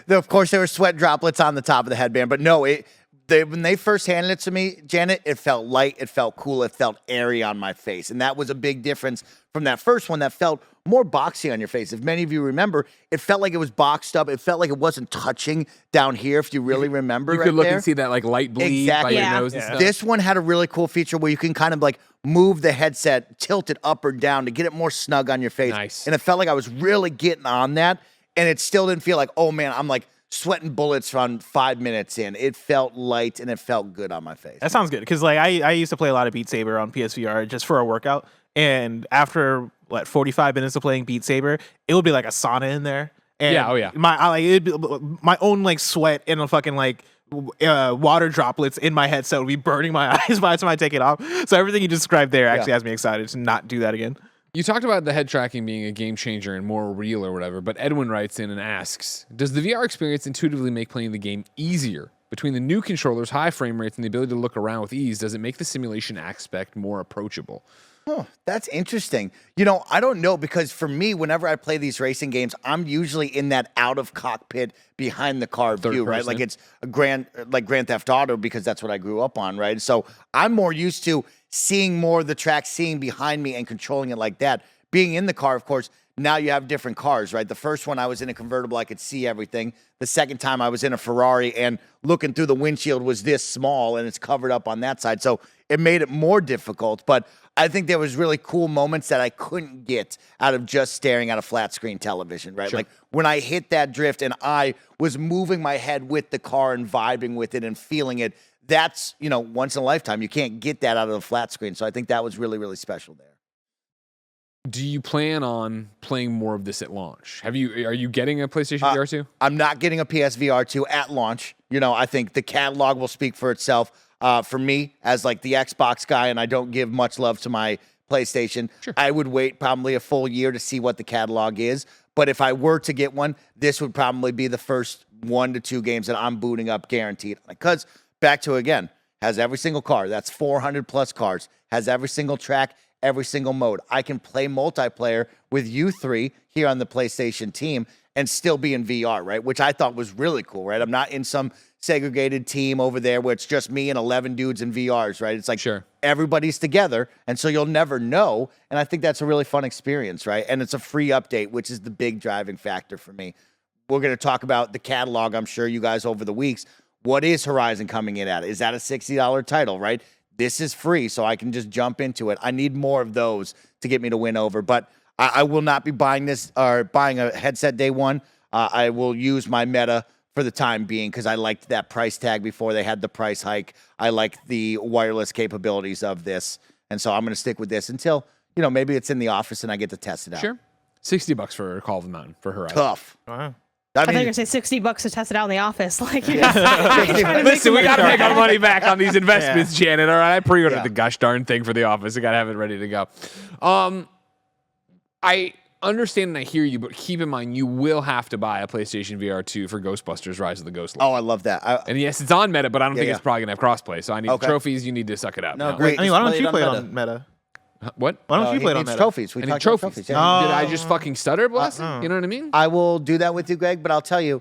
Of course, there were sweat droplets on the top of the headband, but no, when they first handed it to me, Janet, it felt light, it felt cool, it felt airy on my face. And that was a big difference from that first one that felt more boxy on your face. If many of you remember, it felt like it was boxed up. It felt like it wasn't touching down here, if you really remember. You could look and see that like light bleed by your nose and stuff. This one had a really cool feature where you can kind of like move the headset, tilt it up or down to get it more snug on your face. Nice. And it felt like I was really getting on that. And it still didn't feel like, oh man, I'm like sweating bullets from 5 minutes in. It felt light and it felt good on my face. That sounds good because like I used to play a lot of Beat Saber on PSVR just for a workout, and after 45 minutes of playing Beat Saber, it would be like a sauna in there. And my own like sweat and a fucking like water droplets in my headset would be burning my eyes by the time I take it off. So everything you described there actually has me excited to not do that again. You talked about the head tracking being a game changer and more real or whatever, but Edwin writes in and asks, does the VR experience intuitively make playing the game easier? Between the new controllers, high frame rates, and the ability to look around with ease, does it make the simulation aspect more approachable? Oh, that's interesting. I don't know, because for me, whenever I play these racing games, I'm usually in that out of cockpit behind the car view, right? Like it's a Grand Theft Auto, because that's what I grew up on, right? So I'm more used to seeing more of the track, seeing behind me and controlling it like that. Being in the car, of course, now you have different cars, right? The first one I was in a convertible, I could see everything. The second time I was in a Ferrari and looking through the windshield was this small and it's covered up on that side. So it made it more difficult, but I think there was really cool moments that I couldn't get out of just staring at a flat screen television, right? Sure. Like when I hit that drift and I was moving my head with the car and vibing with it and feeling it, that's, once in a lifetime. You can't get that out of the flat screen. So I think that was really, really special there. Do you plan on playing more of this at launch? Are you getting a PlayStation VR 2? I'm not getting a PSVR 2 at launch. I think the catalog will speak for itself. For me, as like the Xbox guy, and I don't give much love to my PlayStation, sure, I would wait probably a full year to see what the catalog is. But if I were to get one, this would probably be the first 1 to 2 games that I'm booting up guaranteed. Because back to again, has every single car. That's 400 plus cars. Has every single track, every single mode. I can play multiplayer with you three here on the PlayStation team and still be in VR, right? Which I thought was really cool, right? I'm not in some segregated team over there where it's just me and 11 dudes in VRs, right? It's like everybody's together, and so you'll never know. And I think that's a really fun experience, right? And it's a free update, which is the big driving factor for me. We're going to talk about the catalog, I'm sure you guys, over the weeks. What is Horizon coming in at? Is that a $60 title, right? This is free, so I can just jump into it. I need more of those to get me to win over, but I will not be buying this or buying a headset day one. I will use my Meta for the time being because I liked that price tag before they had the price hike. I like the wireless capabilities of this, and so I'm going to stick with this until, maybe it's in the office and I get to test it out. Sure. $60 for Call of the Mountain for Horizon. Tough. Wow. I thought you were going to say $60 to test it out in the office. Like, listen, we got to make our money back on these investments, Janet. All right, I pre-ordered the gosh darn thing for the office. I got to have it ready to go. I understand and I hear you, but keep in mind you will have to buy a PlayStation VR 2 for Ghostbusters: Rise of the Ghost Lord. Oh, I love that. And yes, it's on Meta, but I don't think it's probably gonna have crossplay. So I need the trophies. You need to suck it up. No, great. I mean, why don't you play it on Meta? What? Why don't you play it on Meta? Trophies. We talked about trophies. Did I just fucking stutter, bless? You know what I mean? I will do that with you, Greg. But I'll tell you,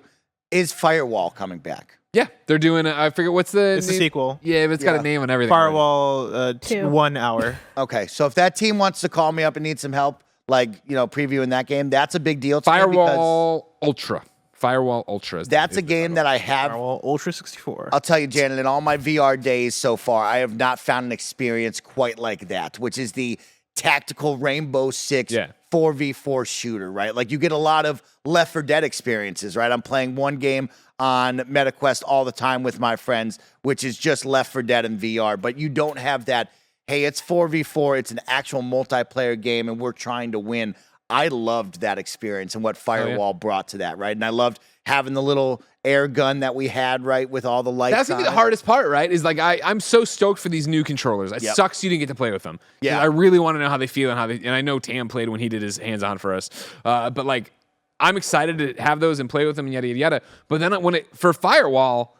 is Firewall coming back? Yeah, they're doing. I forget what's the. It's a sequel. Yeah, but it's got a name on everything. Firewall 1 hour. Okay, so if that team wants to call me up and need some help, previewing that game, that's a big deal. Firewall Ultra. Firewall Ultra. That's a game that I have. Firewall Ultra 64. I'll tell you, Janet, in all my VR days so far, I have not found an experience quite like that, which is the tactical Rainbow Six 4v4 shooter, right? Like you get a lot of Left 4 Dead experiences, right? I'm playing one game on MetaQuest all the time with my friends, which is just Left 4 Dead in VR, but you don't have that, hey, it's 4v4, it's an actual multiplayer game, and we're trying to win. I loved that experience and what Firewall brought to that, right? And I loved having the little air gun that we had, right, with all the lights. That's gonna be the hardest part, right? Is like I'm so stoked for these new controllers. It sucks you didn't get to play with them. Yeah, I really want to know how they feel and I know Tam played when he did his hands-on for us. But like I'm excited to have those and play with them and yada yada yada. But then for Firewall,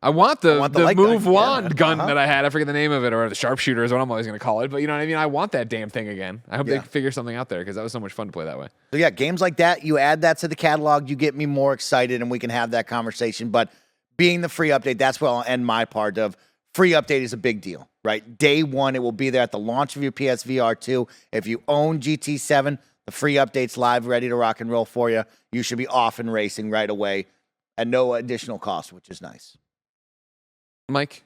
I want the move wand gun that I had. I forget the name of it, or the sharpshooter is what I'm always going to call it. But you know what I mean? I want that damn thing again. I hope they figure something out there because that was so much fun to play that way. So yeah, games like that, you add that to the catalog, you get me more excited and we can have that conversation. But being the free update, that's where I'll end my part of free update is a big deal, right? Day one, it will be there at the launch of your PSVR 2. If you own GT7, the free update's live, ready to rock and roll for you. You should be off and racing right away at no additional cost, which is nice. Mike,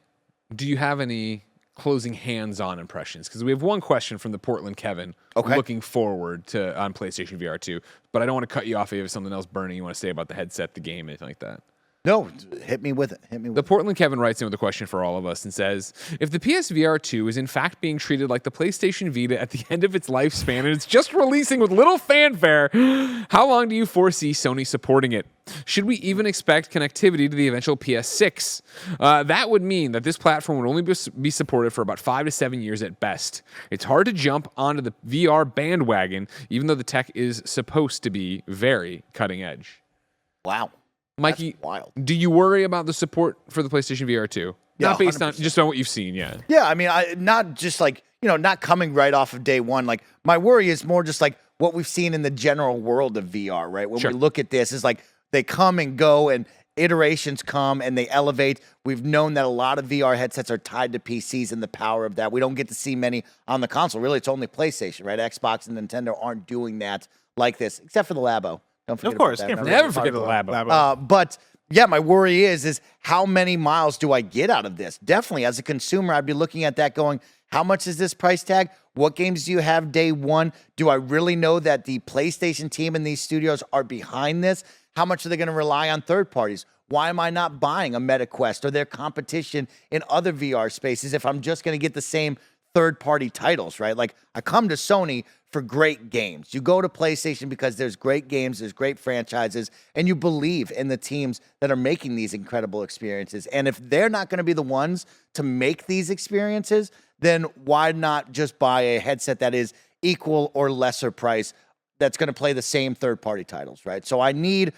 do you have any closing hands-on impressions? Because we have one question from the Portland Kevin looking forward to on PlayStation VR 2, but I don't want to cut you off if you have something else burning you want to say about the headset, the game, anything like that. No, hit me with it. Hit me with The Portland Kevin writes in with a question for all of us and says, if the PSVR2 is in fact being treated like the PlayStation Vita at the end of its lifespan and it's just releasing with little fanfare, how long do you foresee Sony supporting it? Should we even expect connectivity to the eventual PS6? That would mean that this platform would only be supported for about 5 to 7 years at best. It's hard to jump onto the VR bandwagon, even though the tech is supposed to be very cutting edge. Wow. Mikey, That's wild. do you worry about the support for the PlayStation VR 2? Yeah, Not based 100%. on just on what you've seen, yeah. Yeah, I mean, not just like, not coming right off of day one. Like, my worry is more just like what we've seen in the general world of VR, right? When Sure. we look at this, is like they come and go and iterations come and they elevate. We've known that a lot of VR headsets are tied to PCs and the power of that. We don't get to see many on the console. Really, it's only PlayStation, right? Xbox and Nintendo aren't doing that like this, except for the Labo. Don't forget Of course, about that. can't Never forget the Labo. But yeah, my worry is how many miles do I get out of this? Definitely, as a consumer, I'd be looking at that going, how much is this price tag? What games do you have day one? Do I really know that the PlayStation team and these studios are behind this? How much are they going to rely on third parties? Why am I not buying a MetaQuest or their competition in other VR spaces if I'm just going to get the same third-party titles, right? Like, I come to Sony for great games. You go to PlayStation because there's great games, there's great franchises, and you believe in the teams that are making these incredible experiences. And if they're not going to be the ones to make these experiences, then why not just buy a headset that is equal or lesser price that's going to play the same third-party titles, right? So I need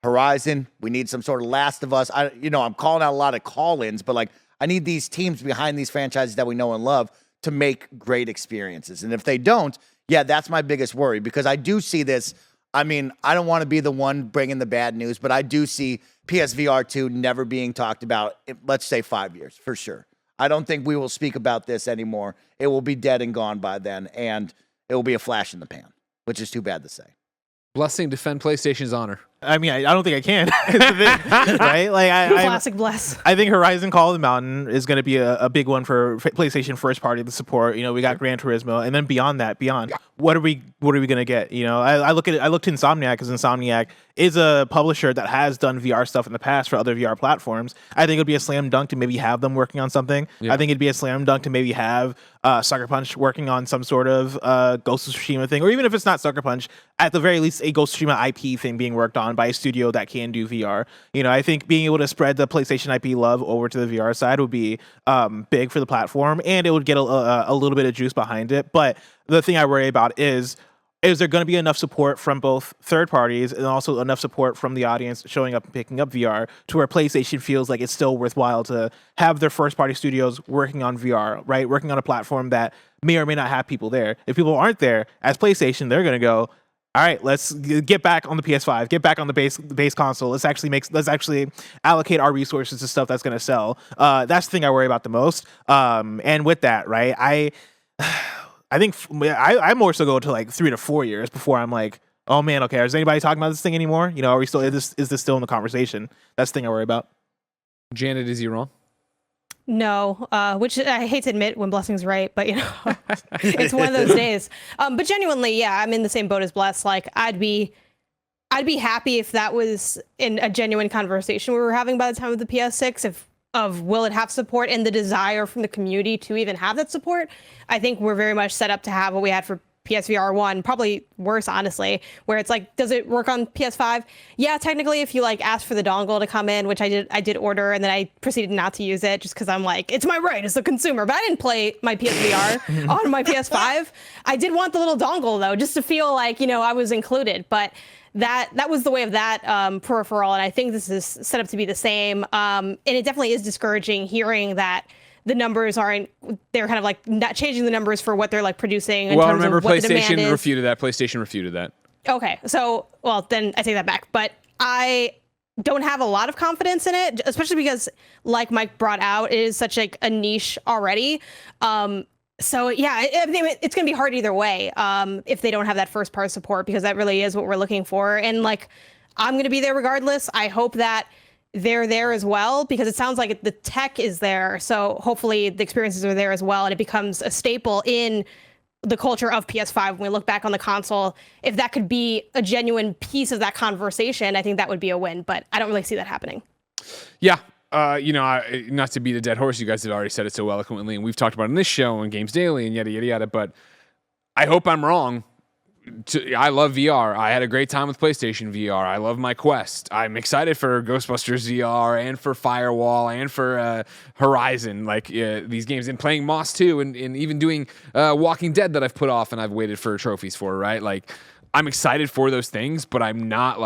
Horizon. We need some sort of Last of Us. I'm calling out a lot of call-ins, but like, I need these teams behind these franchises that we know and love to make great experiences. And if they don't, yeah, that's my biggest worry, because I do see this. I mean, I don't want to be the one bringing the bad news, but I do see PSVR 2 never being talked about, let's say 5 years, for sure. I don't think we will speak about this anymore. It will be dead and gone by then, and it will be a flash in the pan, which is too bad to say. Blessing, defend PlayStation's honor. I mean, I don't think I can. It's the thing, right? Like, Classic Bless. I think Horizon Call of the Mountain is going to be a big one for PlayStation first party to support. We got Gran Turismo, and then beyond, what are we going to get? I looked to Insomniac, because Insomniac is a publisher that has done VR stuff in the past for other VR platforms. I think it would be a slam dunk to maybe have them working on something. Yeah. I think it'd be a slam dunk to maybe have Sucker Punch working on some sort of Ghost of Tsushima thing, or even if it's not Sucker Punch, at the very least a Ghost of Tsushima IP thing being worked on by a studio that can do VR. I think being able to spread the PlayStation IP love over to the VR side would be big for the platform, and it would get a little bit of juice behind it. But the thing I worry about is there going to be enough support from both third parties and also enough support from the audience showing up and picking up VR to where PlayStation feels like it's still worthwhile to have their first party studios working on VR, right? Working on a platform that may or may not have people there. If people aren't there, as PlayStation, they're going to go, all right, let's get back on the PS5, get back on the base console. Let's actually allocate our resources to stuff that's going to sell. That's the thing I worry about the most. And with that, right, I think I more so go to like 3 to 4 years before I'm like, oh man, okay, is anybody talking about this thing anymore? Are we still, is this still in the conversation? That's the thing I worry about. Janet, is he wrong? No, which I hate to admit when Blessing's right, but it's one of those days. But genuinely, yeah, I'm in the same boat as Bless. Like, I'd be happy if that was in a genuine conversation we were having by the time of the PS6, of will it have support and the desire from the community to even have that support. I think we're very much set up to have what we had for PSVR 1, probably worse, honestly, where it's like, does it work on PS5? Yeah, technically, if you like ask for the dongle to come in, which I did order, and then I proceeded not to use it just because I'm like, it's my right as a consumer, but I didn't play my PSVR on my PS5. I did want the little dongle though, just to feel like, I was included, but that was the way of that peripheral, and I think this is set up to be the same. And it definitely is discouraging hearing that the numbers they're kind of like not changing the numbers for what they're like producing in terms remember, of what the demand PlayStation is. refuted that. PlayStation refuted that. Okay, so, well, then I take that back. But I don't have a lot of confidence in it, especially because, like Mike brought out, it is such like a niche already. So, yeah, it's going to be hard either way if they don't have that first part support, because that really is what we're looking for. And, like, I'm going to be there regardless. I hope that they're there as well, because it sounds like the tech is there. So hopefully the experiences are there as well, and it becomes a staple in the culture of PS5 when we look back on the console. If that could be a genuine piece of that conversation, I think that would be a win, but I don't really see that happening. Yeah. Not to beat a dead horse, you guys have already said it so eloquently, and we've talked about it in this show and Games Daily and yada, yada, yada, but I hope I'm wrong. I love VR. I had a great time with PlayStation VR. I love my Quest. I'm excited for Ghostbusters VR and for Firewall and for Horizon, these games, and playing Moss 2 and even doing Walking Dead that I've put off and I've waited for trophies for, right? Like, I'm excited for those things, but I'm not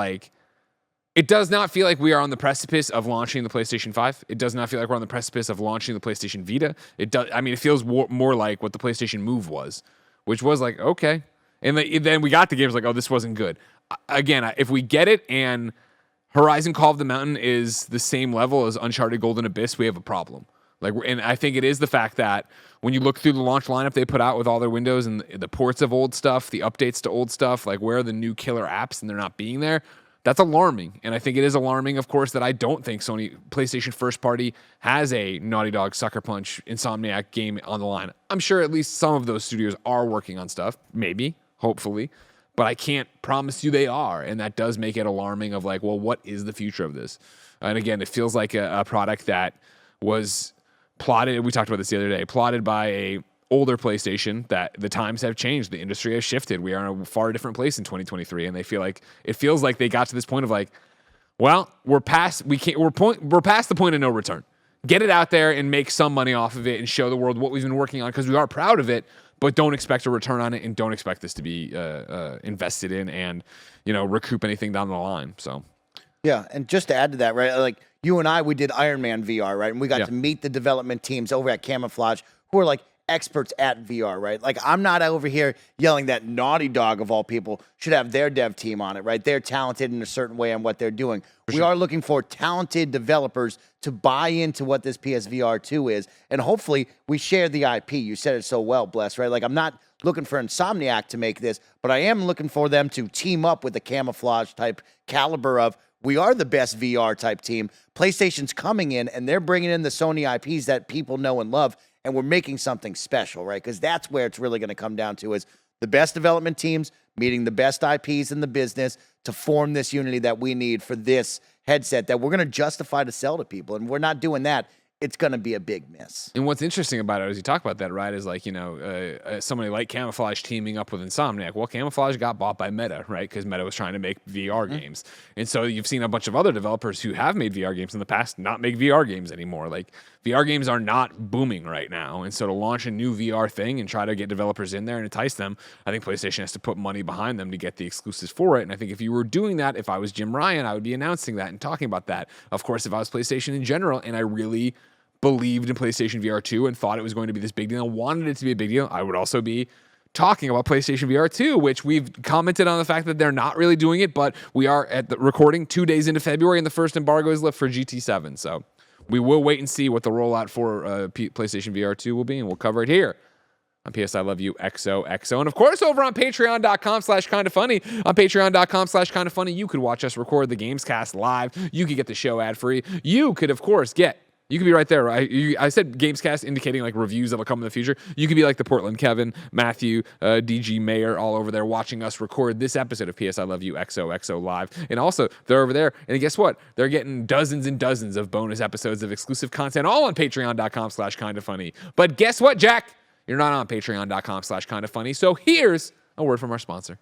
it does not feel like we are on the precipice of launching the PlayStation 5. It does not feel like we're on the precipice of launching the PlayStation Vita. It feels more like what the PlayStation Move was, which was like, okay. And then we got the games like, oh, this wasn't good. Again, if we get it and Horizon Call of the Mountain is the same level as Uncharted Golden Abyss, we have a problem. And I think it is the fact that when you look through the launch lineup they put out with all their windows and the ports of old stuff, the updates to old stuff, like where are the new killer apps and they're not being there, that's alarming. And I think it is alarming, of course, that I don't think Sony PlayStation first party has a Naughty Dog, Sucker Punch, Insomniac game on the line. I'm sure at least some of those studios are working on stuff, maybe, hopefully, but I can't promise you they are. And that does make it alarming of like, well, what is the future of this? And again, it feels like a product that was plotted, we talked about this the other day, plotted by a older PlayStation, that the times have changed. The industry has shifted. We are in a far different place in 2023. And it feels like they got to this point of like, well, we're past the point of no return. Get it out there and make some money off of it and show the world what we've been working on, because we are proud of it, but don't expect a return on it and don't expect this to be invested in and, recoup anything down the line. So, yeah. And just to add to that, right? Like you and I, we did Iron Man VR, right? And we got to meet the development teams over at Camouflage who are like experts at VR, right? Like I'm not over here yelling that Naughty Dog of all people should have their dev team on it, right? They're talented in a certain way on what they're doing. We are looking for talented developers to buy into what this PSVR2 is, and hopefully we share the IP. You said it so well, Bless, right? Like I'm not looking for Insomniac to make this, but I am looking for them to team up with the Camouflage type caliber of we are the best VR type team. PlayStation's coming in and they're bringing in the Sony IPs that people know and love, and we're making something special, right? Because that's where it's really going to come down to is the best development teams meeting the best IPs in the business to form this unity that we need for this headset that we're going to justify to sell to people. And we're not doing that. It's going to be a big miss. And what's interesting about it, as you talk about that, right, is like, somebody like Camouflage teaming up with Insomniac. Well, Camouflage got bought by Meta, right, because Meta was trying to make VR games. And so you've seen a bunch of other developers who have made VR games in the past not make VR games anymore. Like, VR games are not booming right now. And so to launch a new VR thing and try to get developers in there and entice them, I think PlayStation has to put money behind them to get the exclusives for it. And I think if you were doing that, if I was Jim Ryan, I would be announcing that and talking about that. Of course, if I was PlayStation in general and I really believed in PlayStation VR 2 and thought it was going to be this big deal and wanted it to be a big deal, I would also be talking about PlayStation VR 2, which we've commented on the fact that they're not really doing it, but we are at the recording 2 days into February and the first embargo is lifted for GT7. So we will wait and see what the rollout for PlayStation VR 2 will be, and we'll cover it here on PS I Love You XOXO. And of course, over on patreon.com/KindaFunny. On patreon.com/KindaFunny, you could watch us record the Gamescast live. You could get the show ad-free. You could, of course, you could be right there, right? I said Gamescast indicating like reviews that'll come in the future. You could be like the Portland Kevin, Matthew, DG Mayer, all over there watching us record this episode of PS I Love You XOXO live. And also, they're over there. And guess what? They're getting dozens and dozens of bonus episodes of exclusive content, all on patreon.com/KindaFunny. But guess what, Jack? You're not on patreon.com/KindaFunny. So here's a word from our sponsor.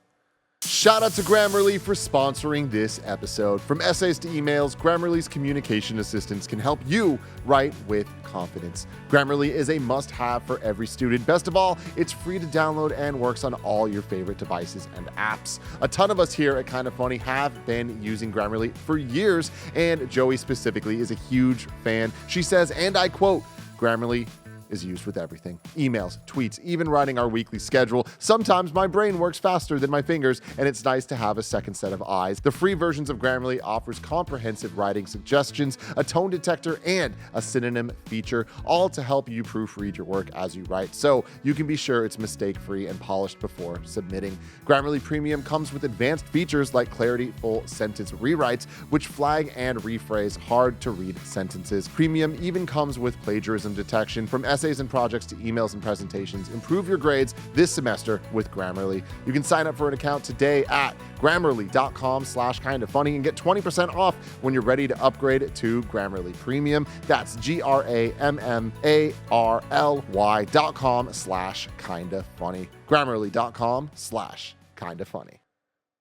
Shout out to Grammarly for sponsoring this episode. From essays to emails, Grammarly's communication assistants can help you write with confidence. Grammarly is a must-have for every student. Best of all, it's free to download and works on all your favorite devices and apps. A ton of us here at KindaFunny have been using Grammarly for years, and Joey specifically is a huge fan. She says, and I quote, Grammarly is used with everything. Emails, tweets, even writing our weekly schedule. Sometimes my brain works faster than my fingers, and it's nice to have a second set of eyes. The free versions of Grammarly offers comprehensive writing suggestions, a tone detector, and a synonym feature, all to help you proofread your work as you write, so you can be sure it's mistake-free and polished before submitting. Grammarly Premium comes with advanced features like Clarity Full Sentence Rewrites, which flag and rephrase hard-to-read sentences. Premium even comes with plagiarism detection from essays essays and projects to emails and presentations. Improve your grades this semester with Grammarly. You can sign up for an account today at grammarly.com/kindafunny and get 20% off when you're ready to upgrade to Grammarly Premium. That's GRAMMARLY.com/kindafunny. Grammarly.com/kindafunny.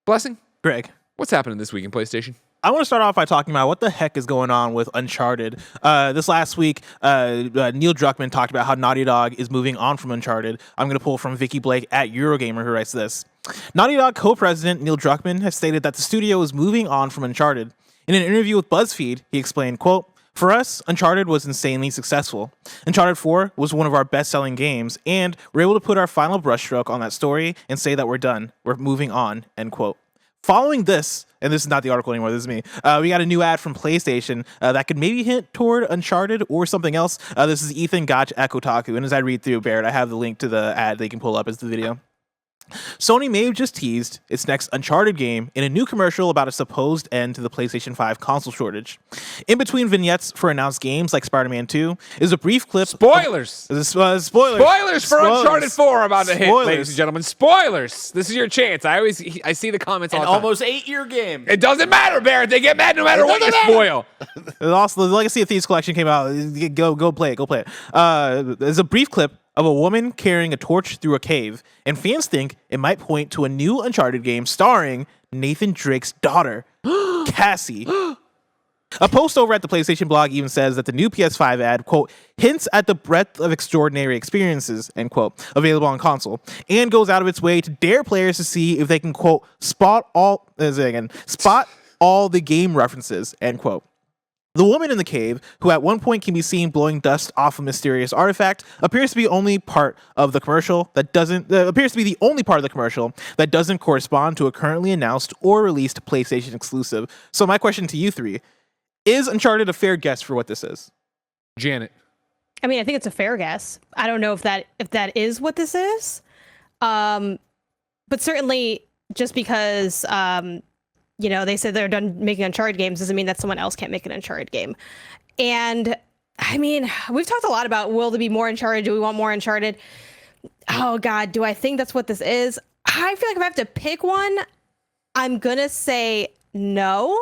Blessing, Greg, what's happening this week in PlayStation? I want to start off by talking about what the heck is going on with Uncharted. This last week, Neil Druckmann talked about how Naughty Dog is moving on from Uncharted. I'm going to pull from Vicky Blake at Eurogamer, who writes this. Naughty Dog co-president Neil Druckmann has stated that the studio is moving on from Uncharted. In an interview with BuzzFeed, he explained, quote, "For us, Uncharted was insanely successful. Uncharted 4 was one of our best-selling games, and we're able to put our final brushstroke on that story and say that we're done. We're moving on," end quote. Following this, and this is not the article anymore, this is me, we got a new ad from PlayStation that could maybe hint toward Uncharted or something else. This is Ethan Gotch at Kotaku, and as I read through, Barrett, I have the link to the ad that you can pull up as the video. Sony may have just teased its next Uncharted game in a new commercial about a supposed end to the PlayStation 5 console shortage. In between vignettes for announced games like Spider-Man 2 is a brief clip. Spoilers! Spoilers For Uncharted 4 about to hit, Spoilers. ladies and gentlemen. Spoilers! This is your chance. I see the comments all An the time. almost 8-year game. It doesn't matter, Barrett. They get mad no matter what you spoil. Also, the Legacy of Thieves collection came out. Go play it. There's a brief clip of a woman carrying a torch through a cave, and fans think it might point to a new Uncharted game starring Nathan Drake's daughter, Cassie. A post over at the PlayStation blog even says that the new PS5 ad, quote, hints at the breadth of extraordinary experiences, end quote, available on console, and goes out of its way to dare players to see if they can, quote, spot all the game references, end quote. The woman in the cave, who at one point can be seen blowing dust off a mysterious artifact, appears to be the only part of the commercial that doesn't correspond to a currently announced or released PlayStation exclusive. So my question to you three, is Uncharted a fair guess for what this is? Janet. I mean, I think it's a fair guess. I don't know if that is what this is. But certainly just because they said they're done making Uncharted games doesn't mean that someone else can't make an Uncharted game. And I mean, we've talked a lot about, will there be more Uncharted? Do we want more Uncharted? Oh God, do I think that's what this is? I feel like if I have to pick one, I'm gonna say no,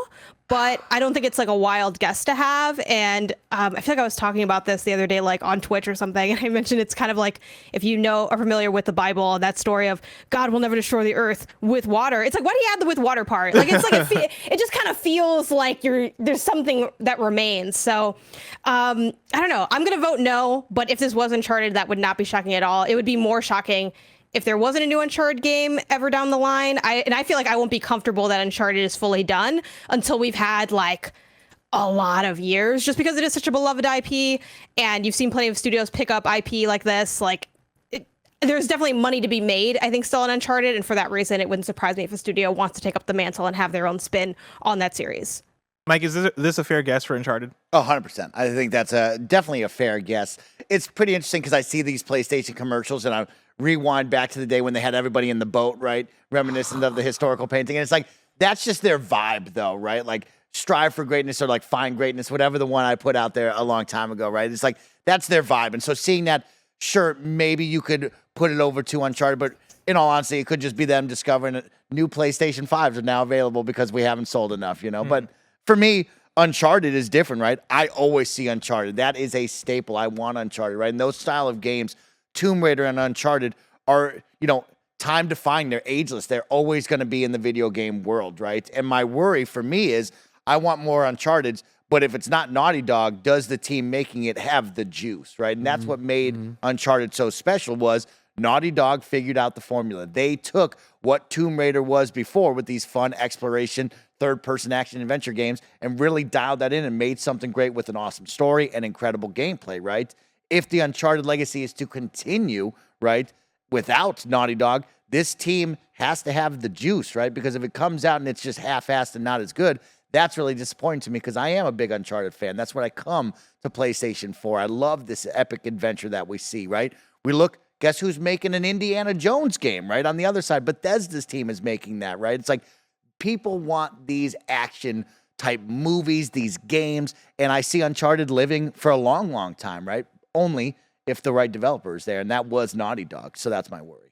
but I don't think it's like a wild guess to have. And I feel like I was talking about this the other day, like on Twitch or something, and I mentioned it's kind of like, if you are familiar with the Bible and that story of God will never destroy the earth with water. It's like, why do you add the with water part? Like, it's like it just kind of feels like there's something that remains. So I don't know. I'm gonna vote no, but if this was Uncharted, that would not be shocking at all. It would be more shocking if there wasn't a new Uncharted game ever down the line. I feel like I won't be comfortable that Uncharted is fully done until we've had like a lot of years, just because it is such a beloved IP, and you've seen plenty of studios pick up IP like this. Like, there's definitely money to be made, I think, still on Uncharted, and for that reason, it wouldn't surprise me if a studio wants to take up the mantle and have their own spin on that series. Mike, is this a fair guess for Uncharted? Oh, 100%. I think that's definitely a fair guess. It's pretty interesting because I see these PlayStation commercials and I rewind back to the day when they had everybody in the boat, right? Reminiscent of the historical painting. And it's like, that's just their vibe, though, right? Like, strive for greatness or like find greatness, whatever the one I put out there a long time ago, right? It's like, that's their vibe. And so seeing that, sure, maybe you could put it over to Uncharted, but in all honesty, it could just be them discovering that new PlayStation 5s are now available because we haven't sold enough, you know? But for me, Uncharted is different, right? I always see Uncharted. That is a staple. I want Uncharted, right? And those style of games, Tomb Raider and Uncharted, are, time defined. They're ageless. They're always going to be in the video game world, right? And my worry for me is I want more Uncharted's, but if it's not Naughty Dog, does the team making it have the juice, right? And that's what made Uncharted so special, was Naughty Dog figured out the formula. They took what Tomb Raider was before with these fun exploration, third-person action adventure games and really dialed that in and made something great with an awesome story and incredible gameplay, right? If the Uncharted legacy is to continue, right, without Naughty Dog, this team has to have the juice, right? Because if it comes out and it's just half-assed and not as good, that's really disappointing to me because I am a big Uncharted fan. That's what I come to PlayStation for. I love this epic adventure that we see, right? We look, guess who's making an Indiana Jones game, right? On the other side, Bethesda's team is making that, right? It's like people want these action type movies, these games, and I see Uncharted living for a long, long time, right? Only if the right developer is there, and that was Naughty Dog. So that's my worry.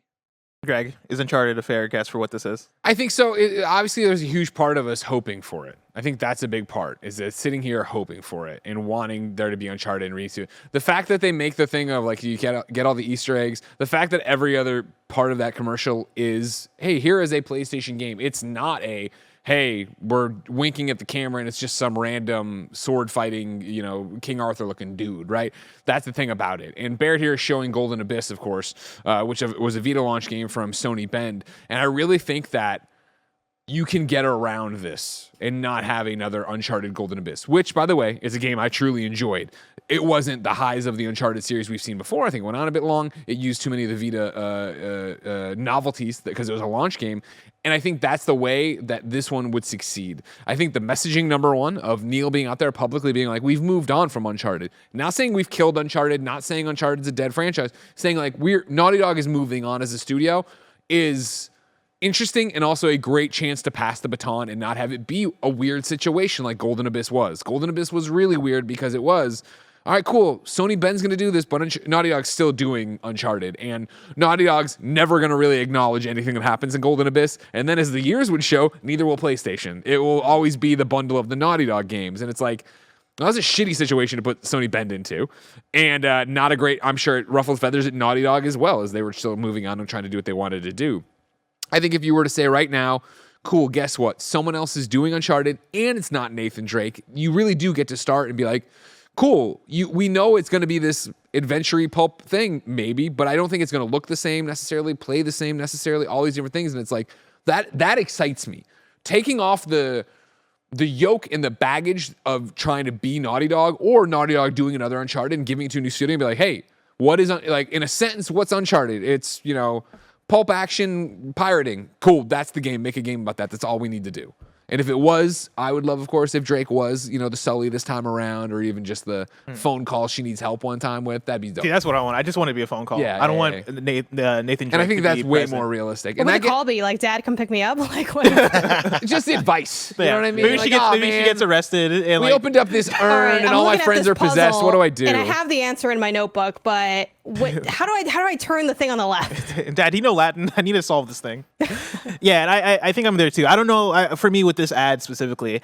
Greg, is Uncharted a fair guess for what this is? I think so. Obviously, there's a huge part of us hoping for it. I think that's a big part, is that sitting here hoping for it and wanting there to be Uncharted and Rizzo. The fact that they make the thing of like you get all the Easter eggs, the fact that every other part of that commercial is, hey, here is a PlayStation game. It's not a, hey, we're winking at the camera and it's just some random sword fighting, King Arthur looking dude, right? That's the thing about it. And Barrett here is showing Golden Abyss, of course, which was a Vita launch game from Sony Bend. And I really think that you can get around this and not have another Uncharted Golden Abyss, which, by the way, is a game I truly enjoyed. It wasn't the highs of the Uncharted series we've seen before. I think it went on a bit long. It used too many of the Vita novelties because it was a launch game. And I think that's the way that this one would succeed. I think the messaging, number one, of Neil being out there publicly being like, we've moved on from Uncharted. Not saying we've killed Uncharted, not saying Uncharted's a dead franchise, saying like Naughty Dog is moving on as a studio is interesting, and also a great chance to pass the baton and not have it be a weird situation like Golden Abyss was. Golden Abyss was really weird because it was, all right, cool, Sony Ben's going to do this, but Naughty Dog's still doing Uncharted, and Naughty Dog's never going to really acknowledge anything that happens in Golden Abyss, and then as the years would show, neither will PlayStation. It will always be the bundle of the Naughty Dog games, and it's like, that was a shitty situation to put Sony Bend into, and not a great, I'm sure it ruffled feathers at Naughty Dog as well, as they were still moving on and trying to do what they wanted to do. I think if you were to say right now, cool, guess what? Someone else is doing Uncharted and it's not Nathan Drake. You really do get to start and be like, cool, we know it's going to be this adventure-y pulp thing, maybe, but I don't think it's going to look the same necessarily, play the same necessarily, all these different things. And it's like, that excites me. Taking off the yoke and the baggage of trying to be Naughty Dog or Naughty Dog doing another Uncharted and giving it to a new studio and be like, hey, what is, like, in a sentence, what's Uncharted? It's, pulp action pirating. Cool, that's the game. Make a game about that. That's all we need to do. And if it was, I would love, of course, if Drake was, the Sully this time around, or even just the phone call she needs help one time with. That'd be dope. See, that's what I want. I just want it to be a phone call. Yeah, I don't want Nathan Drake. And I think that's way present. more realistic. What And would the call be? Like, Dad, come pick me up? Like, what? just advice. You know what I mean? Maybe, Like, she gets arrested. And we opened up this urn, right, and I'm all my looking at friends this are possessed. puzzle, What do I do? And I have the answer in my notebook, but how do I turn the thing on the left? Dad, you know Latin. I need to solve this thing. Yeah, and I think I'm there too. I don't know. For me, with this ad specifically,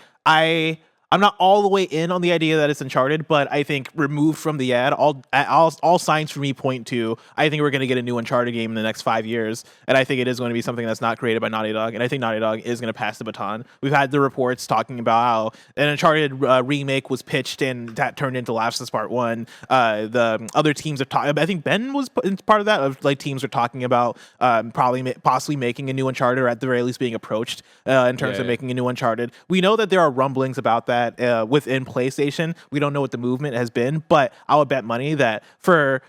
I'm not all the way in on the idea that it's Uncharted, but I think removed from the ad, all signs for me point to, I think we're going to get a new Uncharted game in the next 5 years, and I think it is going to be something that's not created by Naughty Dog, and I think Naughty Dog is going to pass the baton. We've had the reports talking about how an Uncharted remake was pitched, and that turned into Last of Us Part 1. The other teams have talked, I think Ben was part of that, of like teams are talking about possibly making a new Uncharted, or at the very least being approached in terms of making a new Uncharted. We know that there are rumblings about that within PlayStation. We don't know what the movement has been, but I would bet money that for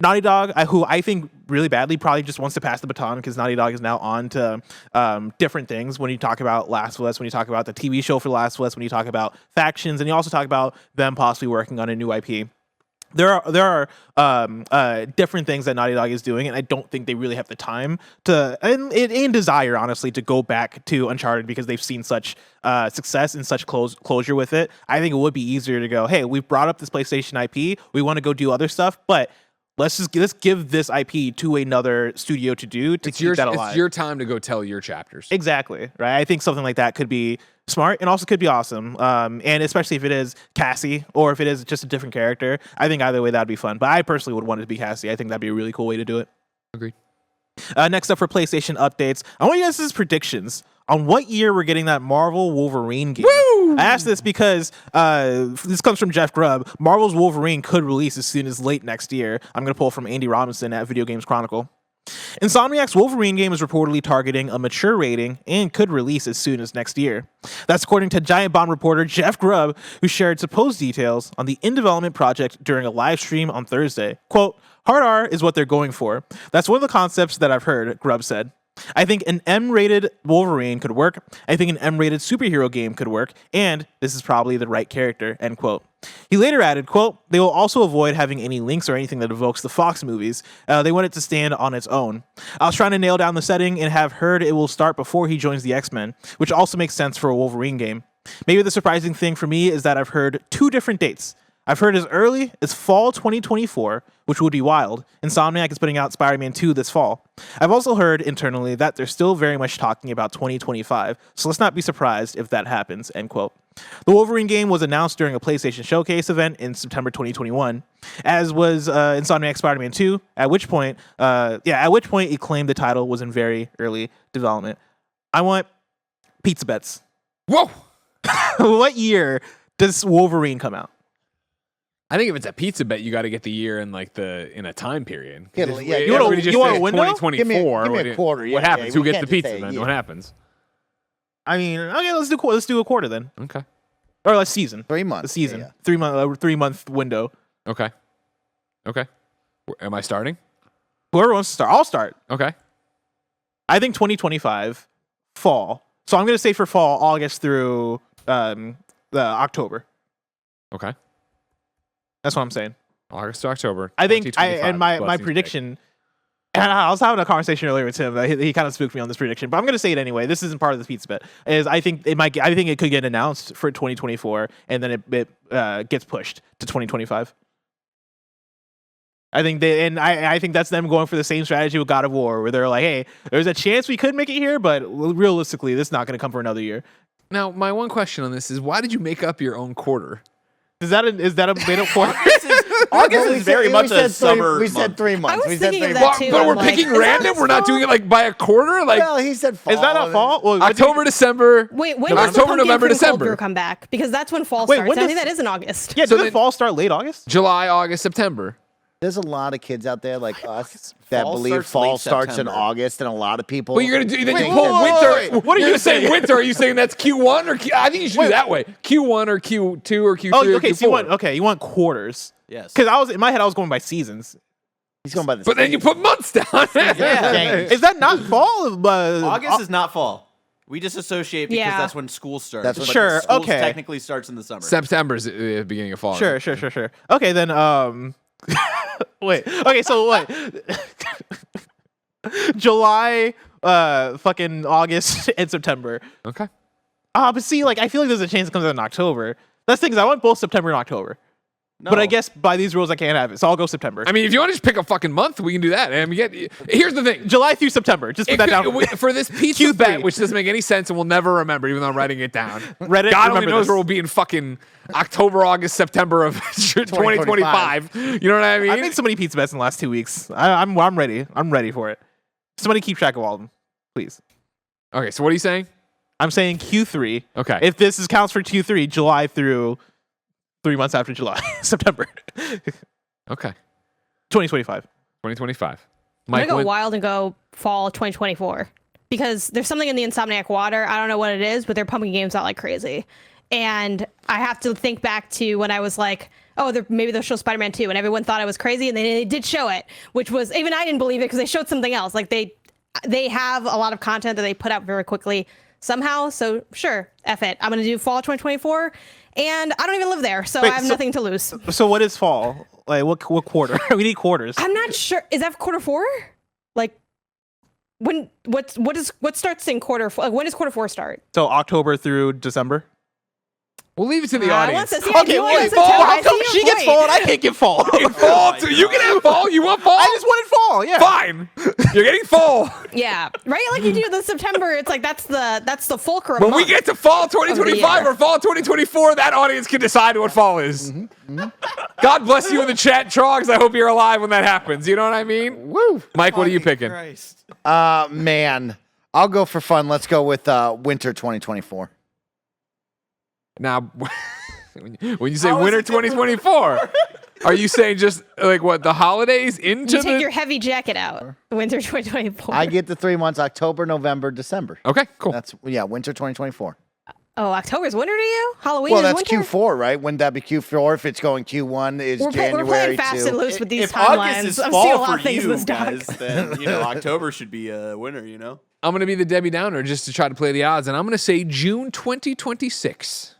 Naughty Dog, who I think really badly probably just wants to pass the baton, because Naughty Dog is now on to different things. When you talk about Last of Us, when you talk about the TV show for Last of Us, when you talk about factions, and you also talk about them possibly working on a new IP. There are different things that Naughty Dog is doing, and I don't think they really have the time to and desire, honestly, to go back to Uncharted, because they've seen such success and such closure with it. I think it would be easier to go, hey, we've brought up this PlayStation IP, we want to go do other stuff, but let's give this IP to another studio to keep that alive. It's your time to go tell your chapters. Exactly, right? I think something like that could be smart and also could be awesome. And especially if it is Cassie, or if it is just a different character, I think either way that'd be fun. But I personally would want it to be Cassie. I think that'd be a really cool way to do it. Agreed. Next up for PlayStation updates, I want you guys' predictions on what year we're getting that Marvel Wolverine game. Woo! I asked this because this comes from Jeff Grubb. Marvel's Wolverine could release as soon as late next year. I'm going to pull from Andy Robinson at Video Games Chronicle. Insomniac's Wolverine game is reportedly targeting a mature rating and could release as soon as next year. That's according to Giant Bomb reporter Jeff Grubb, who shared supposed details on the in-development project during a live stream on Thursday. Quote, "Hard R is what they're going for. That's one of the concepts that I've heard," Grubb said. "I think an M-rated Wolverine could work. I think an M-rated superhero game could work. And this is probably the right character," end quote. He later added, quote, "They will also avoid having any links or anything that evokes the Fox movies. They want it to stand on its own. I was trying to nail down the setting and have heard it will start before he joins the X-Men, which also makes sense for a Wolverine game. Maybe the surprising thing for me is that I've heard 2 different dates. I've heard as early as fall 2024, which would be wild. Insomniac is putting out Spider-Man 2 this fall. I've also heard internally that they're still very much talking about 2025, so let's not be surprised if that happens, end quote. The Wolverine game was announced during a PlayStation Showcase event in September 2021, as was Insomniac Spider-Man 2, at which point it claimed the title was in very early development. I want pizza bets. Whoa! What year does Wolverine come out? I think if it's a pizza bet, you got to get the year in in a time period. Yeah, you want a window? 2024. Give me a quarter. What happens? We Who gets can't the just pizza say then? year. What happens? I mean, okay, let's do a quarter then, Okay. or like season. 3 months. The season, Yeah. 3-month window. Okay. Am I starting? Whoever wants to start, I'll start. Okay. I think 2025 fall. So I'm going to say for fall, August through the October. Okay. That's what I'm saying. August to October. I think 2025. my Blessings prediction. And I was having a conversation earlier with him. He kind of spooked me on this prediction, but I'm going to say it anyway. This isn't part of the pizza bet. I think it could get announced for 2024, and then it gets pushed to 2025. I think I think that's them going for the same strategy with God of War, where they're like, "Hey, there's a chance we could make it here, but realistically, this is not going to come for another year." Now, my one question on this is, why did you make up your own quarter? Is that a made up quarter? August is very much a summer. We said 3 months. I was We said thinking 3 of months. that too. But I'm we're like, picking is that random. this We're not fall? doing it by a quarter. Well, he said fall. Is that not fall? Well, October, December. Wait, when no, does the October, pumpkin November, and cold December. brew come back? Because that's when fall Wait, starts. when I think does- that is in August. Yeah, So doesn't then- fall start late August? July, August, September. There's a lot of kids out there like us that Fall believe starts fall late starts in September. August, and a lot of people. Well, you're gonna do. Then Wait, you pull whoa, winter. wait, wait. What are you gonna say? Winter? Are you saying that's Q1 or I think you should do it that way. Q1 or Q2 or Q3 Oh, or okay. Q4. So you want quarters? Yes. Because I was in my head, I was going by seasons. He's going by the. But then you put months down. Yeah. Is that not fall? August is not fall. We just associate because Yeah. that's when school starts. That's but Sure, School okay. technically starts in the summer. September's the beginning of fall. Sure. Okay, then wait. Okay, so what? July, fucking August and September. Okay. But see, like I feel like there's a chance it comes out in October. That's the thing, 'cause I want both September and October. No. But I guess by these rules I can't have it, so I'll go September. I mean, if you want to just pick a fucking month, we can do that. And here's the thing. July through September. Just put that down. For this pizza Q3. bet, which doesn't make any sense and we'll never remember, even though I'm writing it down. Reddit, God only remember knows this. where we'll be in fucking October, August, September of 2025. You know what I mean? I've made so many pizza bets in the last 2 weeks. I'm ready. I'm ready for it. Somebody keep track of all of them, please. Okay, so what are you saying? I'm saying Q3. Okay. If this counts for Q3, July through 3 months after July, September, Okay. 2025. 2025. I'm gonna Mike, go when- wild and go fall 2024 because there's something in the Insomniac water. I don't know what it is, but they're pumping games out like crazy. And I have to think back to when I was like, oh, maybe they'll show Spider-Man 2, and everyone thought I was crazy, and they did show it, which was, even I didn't believe it because they showed something else. Like they have a lot of content that they put out very quickly somehow. So sure, F it. I'm gonna do fall 2024, and I don't even live there, so Wait, I have so- nothing to lose. So what is fall? Like what quarter? We need quarters. I'm not sure. Is that quarter 4? Like what starts in quarter 4? Like, when does quarter 4 start? So October through December. We'll leave it to the I audience. want to see. Okay, you want wait. September. Fall. I How come see she your gets point. fall and I can't get fall? Fall too. You can have fall. You want fall? I just wanted fall. Yeah. Fine. You're getting fall. Yeah, right. Like you do the September. It's like that's the fulcrum. When we month. get to fall 2025 year. or fall 2024, that audience can decide what fall is. God bless you in the chat, Trogs. I hope you're alive when that happens. You know what I mean? Woo. Mike, what are you picking? Christ. Man, I'll go for fun. Let's go with winter 2024. Now, when you say How is winter it different? 2024, are you saying just like what, the holidays into you take the... your heavy jacket out. Winter 2024. I get the 3 months: October, November, December. Okay, cool. That's winter 2024. Oh, October's winter to you? Halloween Well, is that's winter? Q4, right? Wouldn't that be Q4 if it's going Q1 is We're January playing fast to... and loose with these If timelines. August is I'm seeing a fall lot for of things in you this doc. guys, then October should be winter. I'm going to be the Debbie Downer just to try to play the odds, and I'm going to say June 2026.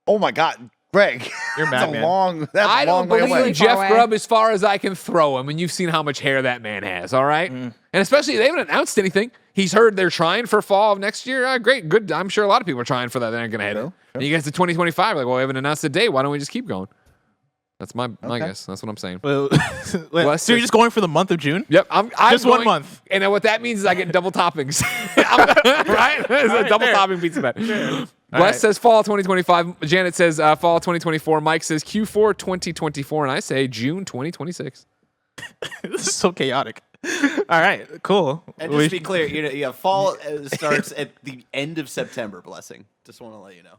Oh my God, Greg. You're that's mad, a man. long, that's I a long don't way believe away. in Far Jeff away. Grubb as far as I can throw him, and you've seen how much hair that man has, all right? And especially, they haven't announced anything. He's heard they're trying for fall of next year. Great, good. I'm sure a lot of people are trying for that. They aren't going to hit it. And you get to 2025, like, well, we haven't announced a date. Why don't we just keep going? That's my guess. That's what I'm saying. So Bless you're is- just going for the month of June? Yep, I'm Just one going- month. And then what that means is I get double toppings, right? It's a double fair. topping pizza bet. Bless right. says fall 2025. Janet says fall 2024. Mike says Q4 2024, and I say June 2026. This is so chaotic. All right, cool. And just to be clear, fall starts at the end of September. Blessing. Just want to let you know.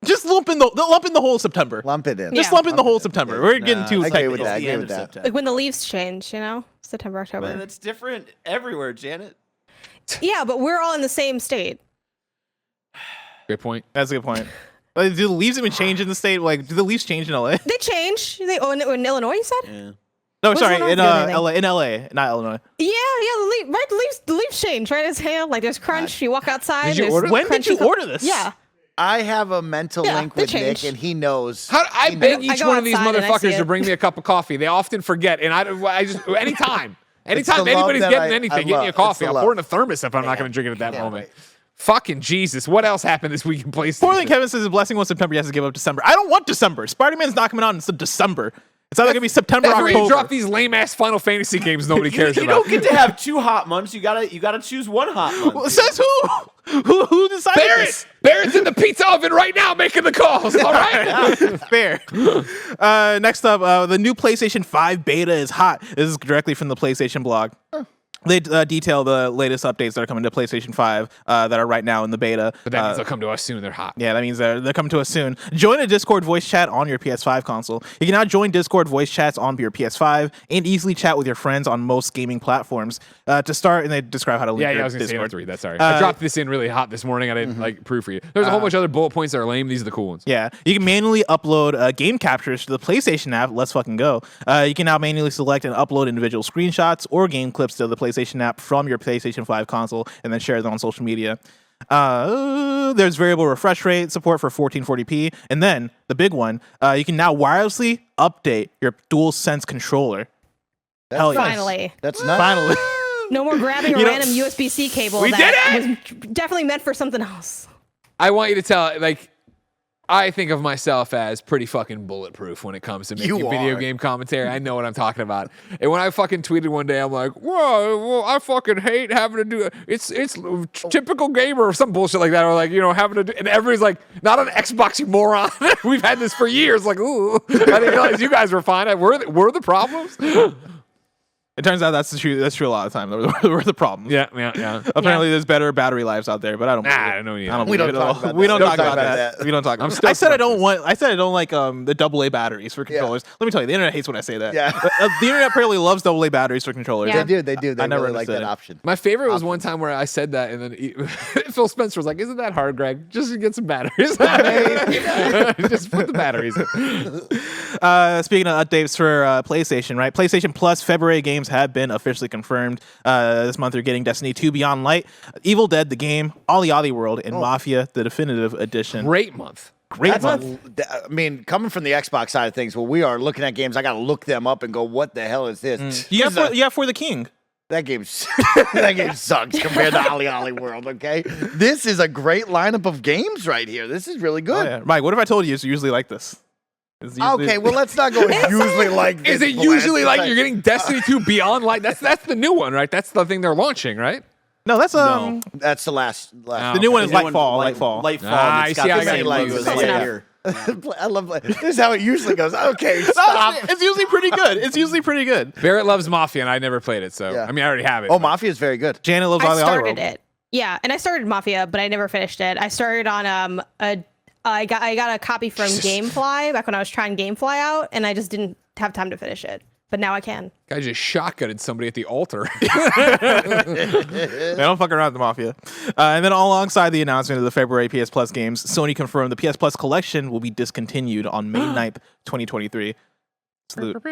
Just lump in the whole September. Lump it in. Just Yeah. lump in the whole September. We're getting too I agree with technical. that. I The agree end with of that. September. Like when the leaves change, September, October. But it's different everywhere, Janet. Yeah, but we're all in the same state. Great point. That's a good point. Do the leaves even change in the state? Like, do the leaves change in LA? They change. In Illinois, you said? Yeah. No, What's sorry, going in on with LA, not Illinois. Yeah, the leaves change, right? It's like there's crunch. You walk outside. Did you there's order- When did you crunchy- order this? Yeah. I have a mental Yeah, link they with Nick, change. and he knows. I He beg knows. each go one of these outside and I see motherfuckers to it. bring me a cup of coffee. They often forget, and I just anytime the anybody's love that getting I anything, get me love. a It's coffee. the I'll love. pour in a thermos if I'm not going to drink it at that Yeah, moment. right. Fucking Jesus! What else happened this week in PlayStation? More than Kevin says, blessing was September. He has to give up December. I don't want December. Spider-Man's not coming out until December. It's either gonna be September, That's where you October. drop these lame ass Final Fantasy games nobody cares You about. don't get to have 2 hot months. You gotta choose 1 hot month. Well, says who? Who decided Barrett! this? Barrett's in the pizza oven right now making the calls. All right. Fair. Next up, the new PlayStation 5 Beta is hot. This is directly from the PlayStation blog. They detail the latest updates that are coming to PlayStation 5 that are right now in the beta. But that means they'll come to us soon. They're hot. Yeah, that means they're coming to us soon. Join a Discord voice chat on your PS5 console. You can now join Discord voice chats on your PS5 and easily chat with your friends on most gaming platforms. To start, and they describe how to link Yeah, your I was gonna say Discord. number 3. That's sorry. I dropped this in really hot this morning. I didn't like proofread it. There's a whole bunch of other bullet points that are lame. These are the cool ones. Yeah, you can manually upload game captures to the PlayStation app. Let's fucking go. You can now manually select and upload individual screenshots or game clips to the PlayStation app from your PlayStation 5 console and then share them on social media. There's variable refresh rate support for 1440p. And then the big one, you can now wirelessly update your DualSense controller. Hell yes. Finally. That's not. Finally. No more grabbing a You know- random USB-C cable We that did was definitely meant for something else. I want you to tell, like, I think of myself as pretty fucking bulletproof when it comes to making You video are. game commentary. I know what I'm talking about. And when I fucking tweeted one day, I'm like, whoa, well, I fucking hate having to do it. It's typical gamer or some bullshit like that. Or like, having to do, and everybody's like, not on Xbox, you moron. We've had this for years. Like, ooh, I didn't realize you guys were fine. We're the problems. It turns out that's true. That's true a lot of the time. We're the problem. Yeah. Apparently, there's better battery lives out there, but I don't. believe Nah, it. I don't know. I don't We believe don't it at talk all. about We that. don't Don't talk talk about about that. that. We don't talk. I'm I stoked said I about don't this. want. I said I don't like the AA batteries for controllers. Let me tell you, the internet hates when I say that. Yeah. The internet apparently loves AA batteries for controllers. Yeah. They do. They I never really like that understood it. option. My favorite was one time where I said that, and then Phil Spencer was like, "Isn't that hard, Greg? Just get some batteries. Just put the batteries in." Speaking of updates for PlayStation, right? PlayStation Plus February games have been officially confirmed. This month you're getting Destiny 2 Beyond Light, Evil Dead the game, Ollie Ollie World, and Mafia the Definitive Edition. Great month. Great That's month. I mean, coming from the Xbox side of things, well, we are looking at games. I got to look them up and go, what the hell is this? You got For the King. That game sucks compared to Ollie Ollie World, okay? This is a great lineup of games right here. This is really Oh, good. yeah. Mike, what if I told you it's usually like this? It's usually- Okay, well, let's not go usually like this. Is it usually like you're getting Destiny 2 Beyond Light? That's the new one, right? That's the thing they're launching, right? No, that's No. That's the last. the new one is The new Lightfall. one, Lightfall. Lightfall. Ah, It's I see, got I the got same you. logos Close right enough. here. I love. This is how it usually goes. Okay, stop. It's usually pretty good. It's usually pretty good. Barrett loves Mafia, and I never played it, so Yeah. I mean, I already have it. Oh, Mafia is very good. Janet loves I Ollie Ollie started World. it. Yeah, and I started Mafia, but I never finished it. I started on I got a copy from GameFly back when I was trying GameFly out, and I just didn't have time to finish it. But now I can. Guy just shotgunned somebody at the altar. They don't fuck around with the Mafia. And then alongside the announcement of the February PS Plus games, Sony confirmed the PS Plus collection will be discontinued on May 9th, 2023. Salute.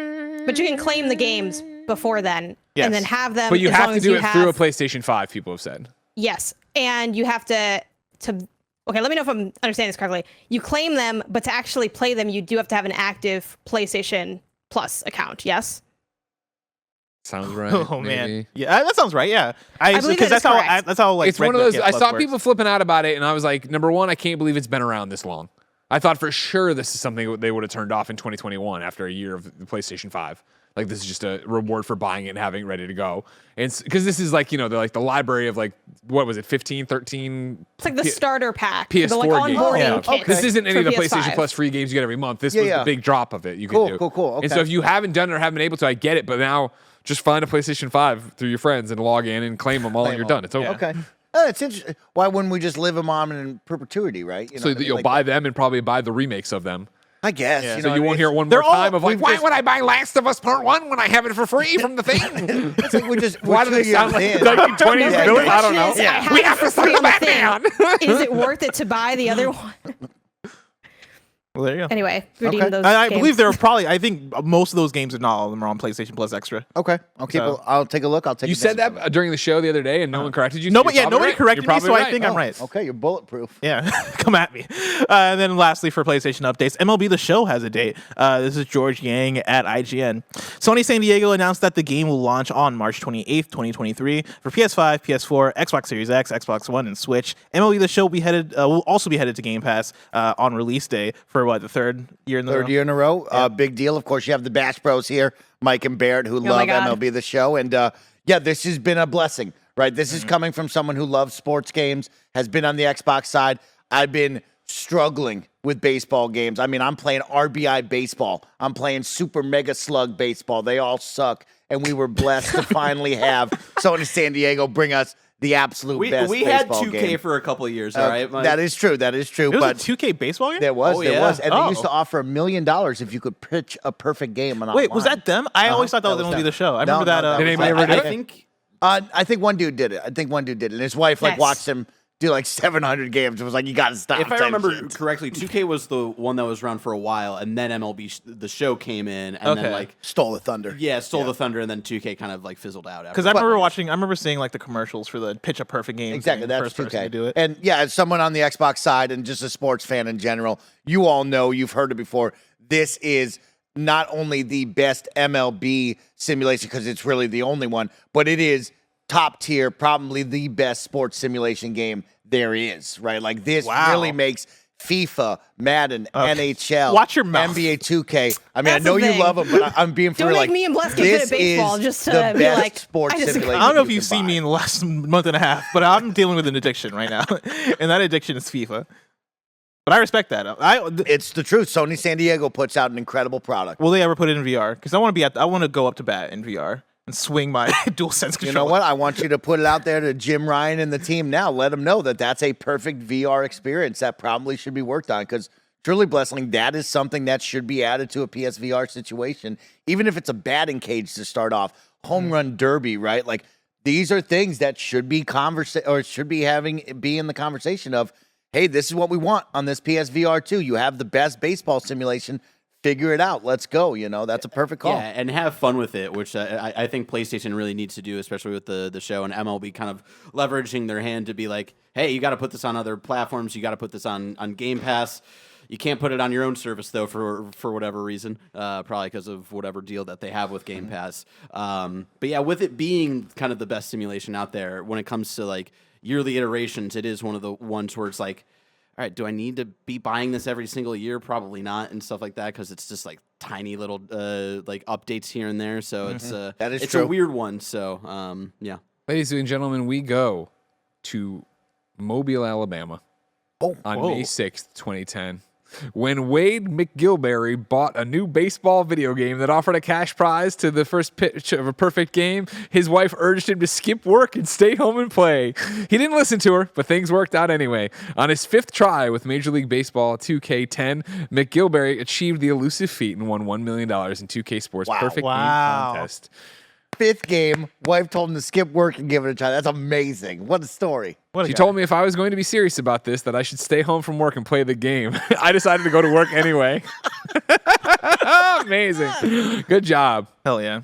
But you can claim the games before then, Yes. and then have them. But you as have long to as do you it have, through a PlayStation 5, people have said. Yes, and you have to. Okay, let me know if I'm understanding this correctly. You claim them, but to actually play them, you do have to have an active PlayStation Plus account. Yes. Sounds right. Oh man, maybe. yeah, that sounds right. Yeah, believe because that is that's how correct. that's how like It's one of regular those. PS I Plus saw works. people flipping out about it, and I was like, number one, I can't believe it's been around this long. I thought for sure this is something they would have turned off in 2021 after a year of the PlayStation 5. Like, this is just a reward for buying it and having it ready to go. And because this is like, they're like the library of like, what was it, 15, 13? It's like the starter pack. PS4 the like games. onboarding kit. This isn't any of the for PlayStation PS5. Plus free games you get every month. This was the big drop of it you could do. Cool. Okay. And so if you haven't done it or haven't been able to, I get it. But now just find a PlayStation 5 through your friends and log in and claim them all and you're done. It's over. Okay. It's interesting. Why wouldn't we just live them on in perpetuity, right? You know So what I that mean? you'll Like, buy them and probably buy the remakes of them. I guess. Yeah. You So know you what I won't mean? hear it one They're more all- time of like, we've why just- would I buy Last of Us Part 1 when I have it for free from the thing? It's like Why do they sound like 1920s The villains? I don't know. question is, I We have have it to for free settle on the that thing. down. Is it worth it to buy the other one? Well, there you go. Anyway, redeem Okay. those I games. believe there are probably. I think most of those games, if not all of them, are on PlayStation Plus Extra. Okay. I'll take a look. I'll take. You a said guess. that during the show the other day, and no one corrected you. No, so but you're yeah, probably nobody right. corrected You're me, so probably I think right. I'm right. Okay, you're bulletproof. Yeah, come at me. And then lastly, for PlayStation updates, MLB The Show has a date. This is George Yang at IGN. Sony San Diego announced that the game will launch on March 28th, 2023 for PS5, PS4, Xbox Series X, Xbox One, and Switch. MLB The Show will also be headed to Game Pass on release day for the third year in a row. Third year in a row. Big deal. Of course, you have the Bash Bros here, Mike and Barrett, who love my God. MLB The Show. And this has been a blessing, right? This is coming from someone who loves sports games, has been on the Xbox side. I've been struggling with baseball games. I mean, I'm playing RBI baseball. I'm playing Super Mega Slug baseball. They all suck. And we were blessed to finally have Sony San Diego bring us the absolute best We had baseball 2K game. for a couple of years, all right? Mike? That is true. It was a But 2K baseball game? there was. Oh, There yeah. was. And they used Oh. to offer $1 million if you could pitch a perfect game. On Wait, was online. that them? I always thought that was That was MLB The them. Show. I No, remember no, that. that Did was anybody them. ever do I it? think I think one dude did it. And his wife Nice. watched him do like 700 games. It was like, you got to stop. if I type remember shit. correctly, 2K was the one that was around for a while, and then MLB The Show came in, and then Okay. Stole the thunder. stole the thunder, and then 2K kind of like fizzled out. Because I remember seeing like the commercials for the pitch a perfect game. Exactly, thing, that's first person 2K. to do it. And yeah, as someone on the Xbox side and just a sports fan in general, you all know, you've heard it before. This is not only the best MLB simulation because it's really the only one, but it is top tier, probably the best sports simulation game there is, right? Like this Wow. really makes FIFA, Madden, NHL, Watch your mouth. NBA 2K. I mean, That's I know the you thing. love them, but I'm being for Don't real. make Like, me and Bless get good this at baseball is just to the be best like, sports I disagree. simulation. I don't know if you you've can seen me buy. in the last month and a half, but I'm dealing with an addiction right now, and that addiction is FIFA. But I respect that. It's the truth. Sony San Diego puts out an incredible product. Will they ever put it in VR? Because I want to go up to bat in VR and swing my DualSense controller. You know what? I want you to put it out there to Jim Ryan and the team now. Let them know that that's a perfect VR experience that probably should be worked on because truly, Blessing, that is something that should be added to a PSVR situation, even if it's a batting cage to start off, home run derby, right? Like these are things that should be be in the conversation of, hey, this is what we want on this PSVR 2. You have the best baseball simulation. Figure it out. Let's go. That's a perfect call. Yeah, and have fun with it, which I think PlayStation really needs to do, especially with the show and MLB kind of leveraging their hand to be like, hey, you got to put this on other platforms. You got to put this on Game Pass. You can't put it on your own service, though, for whatever reason, probably because of whatever deal that they have with Game Pass. But yeah, with it being kind of the best simulation out there, when it comes to like yearly iterations, it is one of the ones where it's like, all right, do I need to be buying this every single year? Probably not, and stuff like that, because it's just like tiny little like updates here and there. So That is it's true. a weird one. So yeah. Ladies and gentlemen, we go to Mobile, Alabama on May 6th, 2010. When Wade McGilberry bought a new baseball video game that offered a cash prize to the first pitch of a perfect game, his wife urged him to skip work and stay home and play. He didn't listen to her, but things worked out anyway. On his 5th try with Major League Baseball 2K10, McGilberry achieved the elusive feat and won $1 million in 2K Sports Perfect Game Contest. 5th game, wife told him to skip work and give it a try. That's amazing. What a story. She told me if I was going to be serious about this, that I should stay home from work and play the game. I decided to go to work anyway. Amazing. Good job. Hell yeah.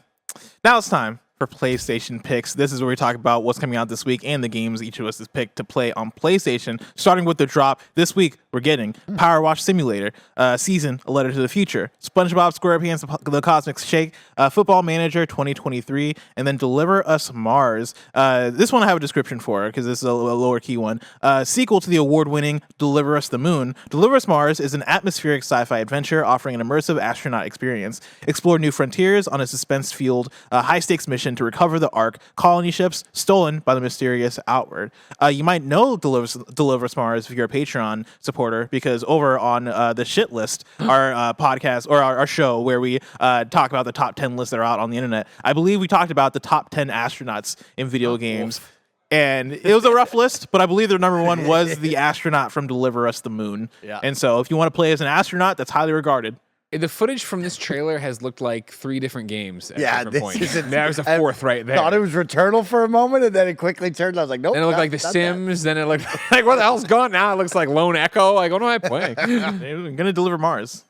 Now it's time for PlayStation Picks. This is where we talk about what's coming out this week and the games each of us has picked to play on PlayStation. Starting with the drop, this week we're getting Power Wash Simulator, Season, A Letter to the Future, SpongeBob SquarePants, The Cosmic Shake, Football Manager 2023, and then Deliver Us Mars. This one I have a description for because this is a lower key one. Sequel to the award-winning Deliver Us the Moon, Deliver Us Mars is an atmospheric sci-fi adventure offering an immersive astronaut experience. Explore new frontiers on a suspense-fueled, high-stakes mission to recover the Ark colony ships stolen by the mysterious Outward. You might know Deliver Us Mars if you're a Patreon supporter, because over on the Shit List, our podcast or our show where we talk about the top 10 lists that are out on the internet, I believe we talked about the top 10 astronauts in video games. And it was a rough list, but I believe their number one was the astronaut from Deliver Us the Moon. Yeah. And so if you want to play as an astronaut, that's highly regarded. The footage from this trailer has looked like 3 different games at different points. There was a 4th right there. I thought it was Returnal for a moment, and then it quickly turned. I was like, nope. Then it looked like The Sims. Then it looked like, what the hell's gone now? It looks like Lone Echo. Like, what am I playing? They're gonna deliver Mars.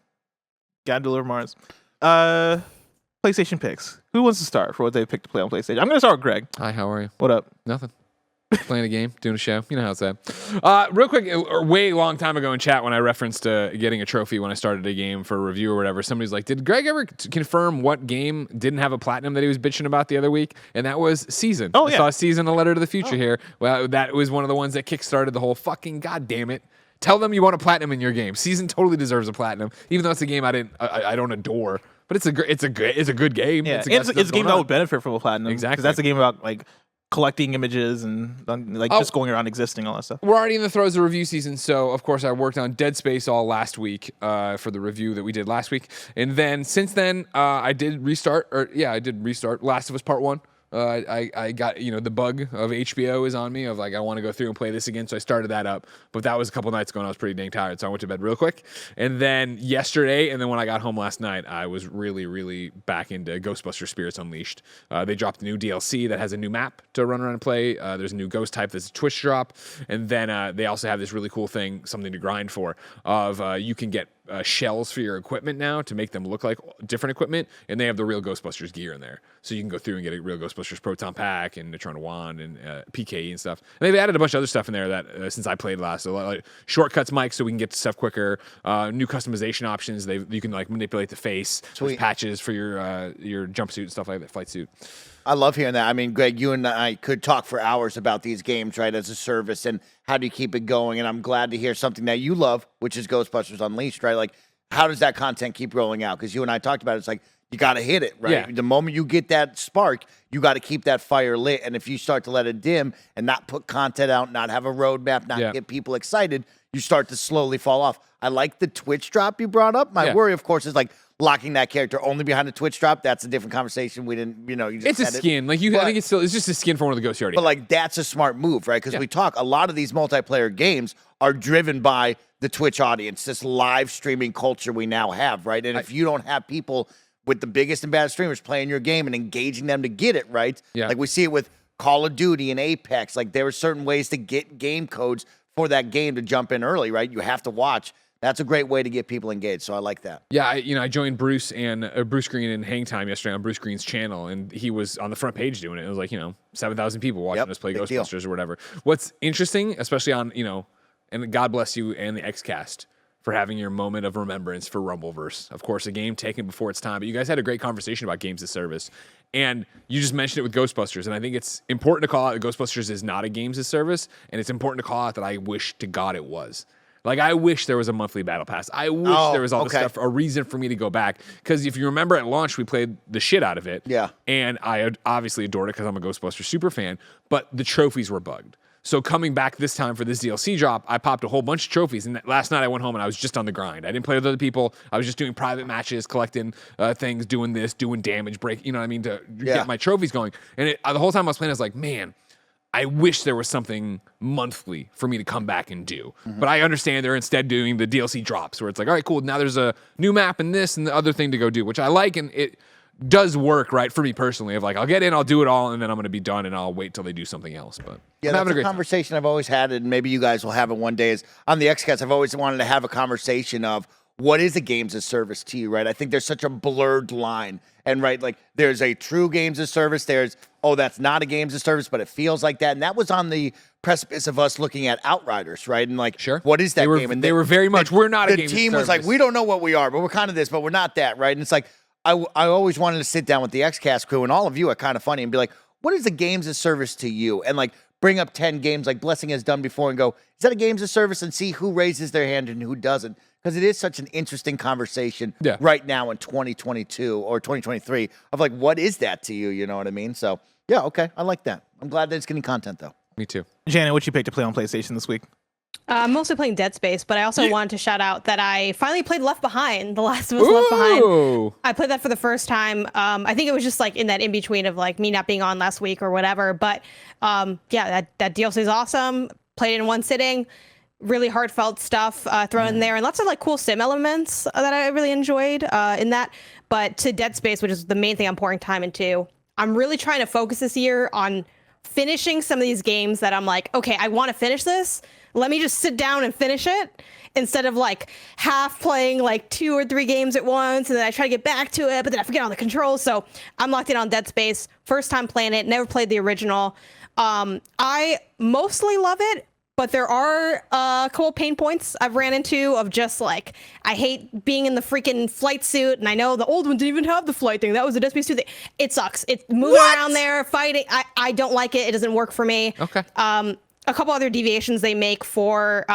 Gotta deliver Mars. PlayStation Picks. Who wants to start for what they picked to play on PlayStation? I'm gonna start with Greg. Hi, how are you? What up? Nothing. Playing a game, doing a show. You know how it's at. Real quick, a way long time ago in chat when I referenced getting a trophy when I started a game for a review or whatever, somebody's like, did Greg ever confirm what game didn't have a platinum that he was bitching about the other week? And that was Season. Oh, I saw Season, A Letter to the Future here. Well, that was one of the ones that kickstarted the whole fucking goddamn it. Tell them you want a platinum in your game. Season totally deserves a platinum, even though it's a game I don't adore. But it's a good game. Yeah, it's a game that would benefit from a platinum. Exactly. Because that's a game about like collecting images and just going around existing, all that stuff. We're already in the throes of review season, so of course I worked on Dead Space all last week for the review that we did last week, and then since then I did restart Last of Us Part 1. I got, the bug of HBO is on me of like, I want to go through and play this again. So I started that up, but that was a couple nights ago and I was pretty dang tired. So I went to bed real quick. And then yesterday, and then when I got home last night, I was really, really back into Ghostbusters Spirits Unleashed. They dropped a new DLC that has a new map to run around and play. There's a new ghost type that's a Twitch drop. And then they also have this really cool thing, something to grind for, of you can get shells for your equipment now to make them look like different equipment, and they have the real Ghostbusters gear in there, so you can go through and get a real Ghostbusters proton pack and Eternal Wand and PKE and stuff. And they've added a bunch of other stuff in there that since I played last, so like shortcuts mics so we can get to stuff quicker, new customization options. You can like manipulate the face, there's patches for your jumpsuit and stuff like that, flight suit. I love hearing that. I mean, Greg, you and I could talk for hours about these games, right, as a service and how do you keep it going. And I'm glad to hear something that you love, which is Ghostbusters Unleashed, right? Like, how does that content keep rolling out? Because you and I talked about it. It's like, you got to hit it, right? Yeah. The moment you get that spark, you got to keep that fire lit. And if you start to let it dim and not put content out, not have a roadmap, not get people excited, you start to slowly fall off. I like the Twitch drop you brought up. My worry, of course, is like, locking that character only behind a Twitch drop, that's a different conversation. We didn't, you just it's a skin. I think it's just a skin for one of the ghosts you already. But like, that's a smart move, right? Because we talk, a lot of these multiplayer games are driven by the Twitch audience, this live streaming culture we now have, right? And if you don't have people with the biggest and baddest streamers playing your game and engaging them to get it right, like we see it with Call of Duty and Apex, like there are certain ways to get game codes for that game to jump in early, right? You have to watch. That's a great way to get people engaged, so I like that. Yeah, I joined Bruce Green and Hang Time yesterday on Bruce Green's channel, and he was on the front page doing it. It was like 7,000 people watching us play Ghostbusters or whatever. What's interesting, especially on and God bless you and the Xcast for having your moment of remembrance for Rumbleverse. Of course, a game taken before its time, but you guys had a great conversation about games as service, and you just mentioned it with Ghostbusters, and I think it's important to call out that Ghostbusters is not a games as service, and it's important to call out that I wish to God it was. Like, I wish there was a monthly battle pass. I wish there was all this stuff, a reason for me to go back. Because if you remember at launch, we played the shit out of it. Yeah. And I obviously adored it because I'm a Ghostbusters super fan. But the trophies were bugged. So coming back this time for this DLC drop, I popped a whole bunch of trophies. And last night I went home and I was just on the grind. I didn't play with other people. I was just doing private matches, collecting things, doing this, doing damage, break, to get my trophies going. And the whole time I was playing, I was like, man, I wish there was something monthly for me to come back and do. But I understand they're instead doing the DLC drops where it's like, all right, cool. Now there's a new map and this and the other thing to go do, which I like. And it does work, right, for me personally, of like, I'll get in, I'll do it all, and then I'm going to be done, and I'll wait till they do something else. But yeah, that's a conversation I've always had, and maybe you guys will have it one day, is on the Xcast, I've always wanted to have a conversation of what is a games as service to you, right? I think there's such a blurred line. And right, like there's a true games as service. There's, oh, that's not a games as service, but it feels like that. And that was on the precipice of us looking at Outriders, right? And like, Sure. what is that game? And they were very much, we're not a the games as team was like, service. we don't know what we are, but we're kind of this, but we're not that, right? And it's like, I always wanted to sit down with the Xcast crew and all of you are KindaFunny and be like, what is a games as service to you? And like, bring up 10 games like Blessing has done before and go, is that a games as service? And see who raises their hand and who doesn't. Because it is such an interesting conversation right now in 2022 or 2023 of like, what is that to you? You know what I mean? So, yeah, okay. I like that. I'm glad that it's getting content, though. Me too. Janet, what you picked to play on PlayStation this week? I'm mostly playing Dead Space, but I also wanted to shout out that I finally played Left Behind, The Last of Us Left Behind. I played that for the first time. I think it was just like in that in-between of like me not being on last week or whatever. But yeah, that DLC is awesome. Played it in one sitting. Really heartfelt stuff thrown in there, and lots of like cool sim elements that I really enjoyed in that. But to Dead Space, which is the main thing I'm pouring time into, I'm really trying to focus this year on finishing some of these games that I'm like, okay, I want to finish this. Let me just sit down and finish it instead of like half playing like 2 or 3 games at once, and then I try to get back to it, but then I forget all the controls. So I'm locked in on Dead Space. First time playing it. Never played the original. I mostly love it. But there are a couple pain points I've ran into of just like, I hate being in the freaking flight suit. And I know the old one didn't even have the flight thing. That was a Dead Space 2 thing. It sucks. It's moving around there, fighting. I don't like it. It doesn't work for me. Okay. A couple other deviations they make for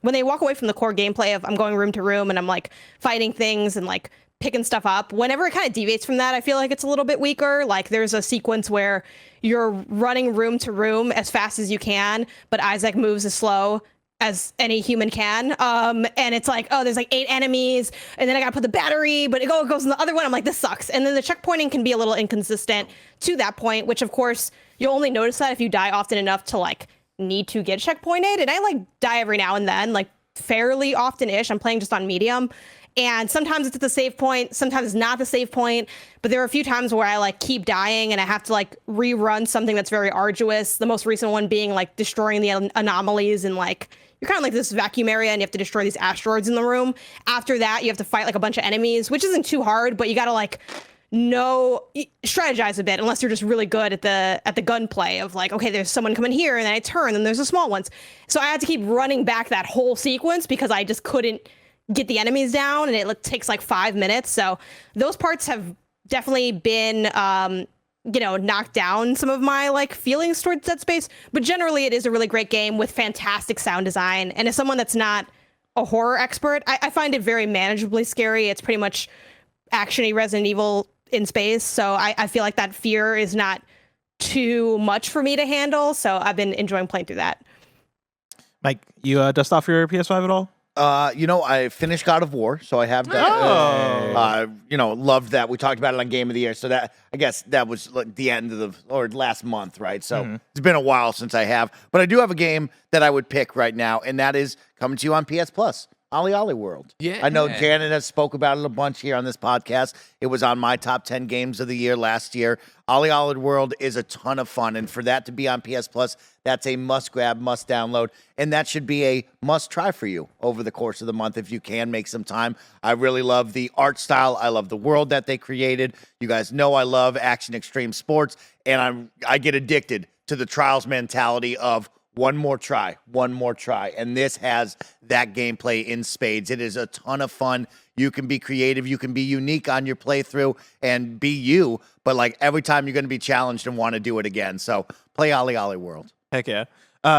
when they walk away from the core gameplay of I'm going room to room and I'm like fighting things and like picking stuff up. Whenever it kind of deviates from that, I feel like it's a little bit weaker. Like there's a sequence where you're running room to room as fast as you can, but Isaac moves as slow as any human can. And it's like, oh, there's like 8 enemies, and then I gotta put the battery, but it goes in the other one. I'm like, this sucks. And then the checkpointing can be a little inconsistent to that point, which of course you'll only notice that if you die often enough to like need to get checkpointed. And I like die every now and then, like fairly often-ish. I'm playing just on medium. And sometimes it's at the save point, sometimes it's not the save point. But there are a few times where I like keep dying and I have to like rerun something that's very arduous. The most recent one being like destroying the anomalies and like you're kind of like this vacuum area and you have to destroy these asteroids in the room. After that, you have to fight like a bunch of enemies, which isn't too hard, but you got to like strategize a bit unless you're just really good at the gunplay of like, okay, there's someone coming here and then I turn and there's the small ones. So I had to keep running back that whole sequence because I just couldn't get the enemies down, and it takes like 5 minutes. So those parts have definitely been, knocked down some of my like feelings towards Dead Space. But generally, it is a really great game with fantastic sound design. And as someone that's not a horror expert, I find it very manageably scary. It's pretty much action-y Resident Evil in space. So I feel like that fear is not too much for me to handle. So I've been enjoying playing through that. Mike, you dust off your PS5 at all? I finished God of War, so I have that. Loved that. We talked about it on Game of the Year, so that I guess that was like the end of last month, right? So It's been a while since I have, but I do have a game that I would pick right now, and that is coming to you on PS Plus. Ollie Ollie World. Yeah. I know Janet has spoke about it a bunch here on this podcast. It was on my top 10 games of the year last year. Ollie Ollie World is a ton of fun, and for that to be on PS Plus, that's a must grab, must download, and that should be a must try for you over the course of the month if you can make some time. I really love the art style. I love the world that they created. You guys know I love action extreme sports, and I get addicted to the trials mentality of one more try. And this has that gameplay in spades. It is a ton of fun. You can be creative. You can be unique on your playthrough and be you. But like every time you're going to be challenged and want to do it again. So play Ollie Ollie World. Heck yeah.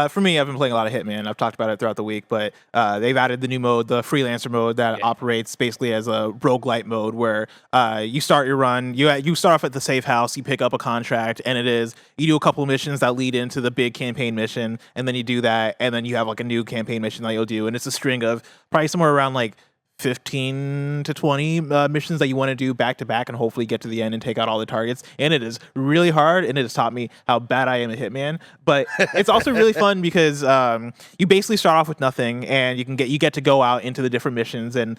For me, I've been playing a lot of Hitman. I've talked about it throughout the week, but they've added the new mode, the freelancer mode that operates basically as a roguelite mode where you start your run, you start off at the safe house, you pick up a contract, and you do a couple of missions that lead into the big campaign mission, and then you do that, and then you have like a new campaign mission that you'll do, and it's a string of probably somewhere around like 15 to 20 missions that you want to do back to back and hopefully get to the end and take out all the targets. And it is really hard, and it has taught me how bad I am at Hitman. But it's also really fun because you basically start off with nothing, and you get to go out into the different missions, and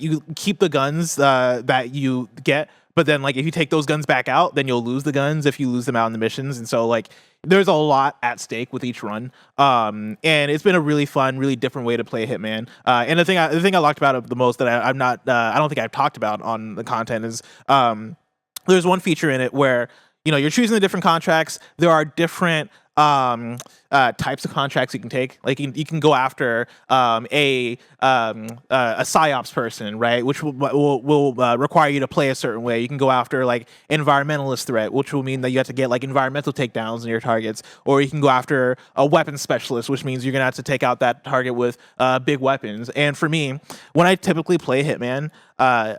you keep the guns that you get, But then like if you take those guns back out, then you'll lose the guns if you lose them out in the missions. And so like there's a lot at stake with each run. And it's been a really fun, really different way to play Hitman. And the thing I liked about it the most that I don't think I've talked about on the content is there's one feature in it where you're choosing the different contracts. There are different types of contracts you can take. Like you can go after a psyops person, right, which will require you to play a certain way. You can go after like environmentalist threat, which will mean that you have to get like environmental takedowns in your targets, or you can go after a weapons specialist, which means you're gonna have to take out that target with big weapons. And for me, when I typically play Hitman, I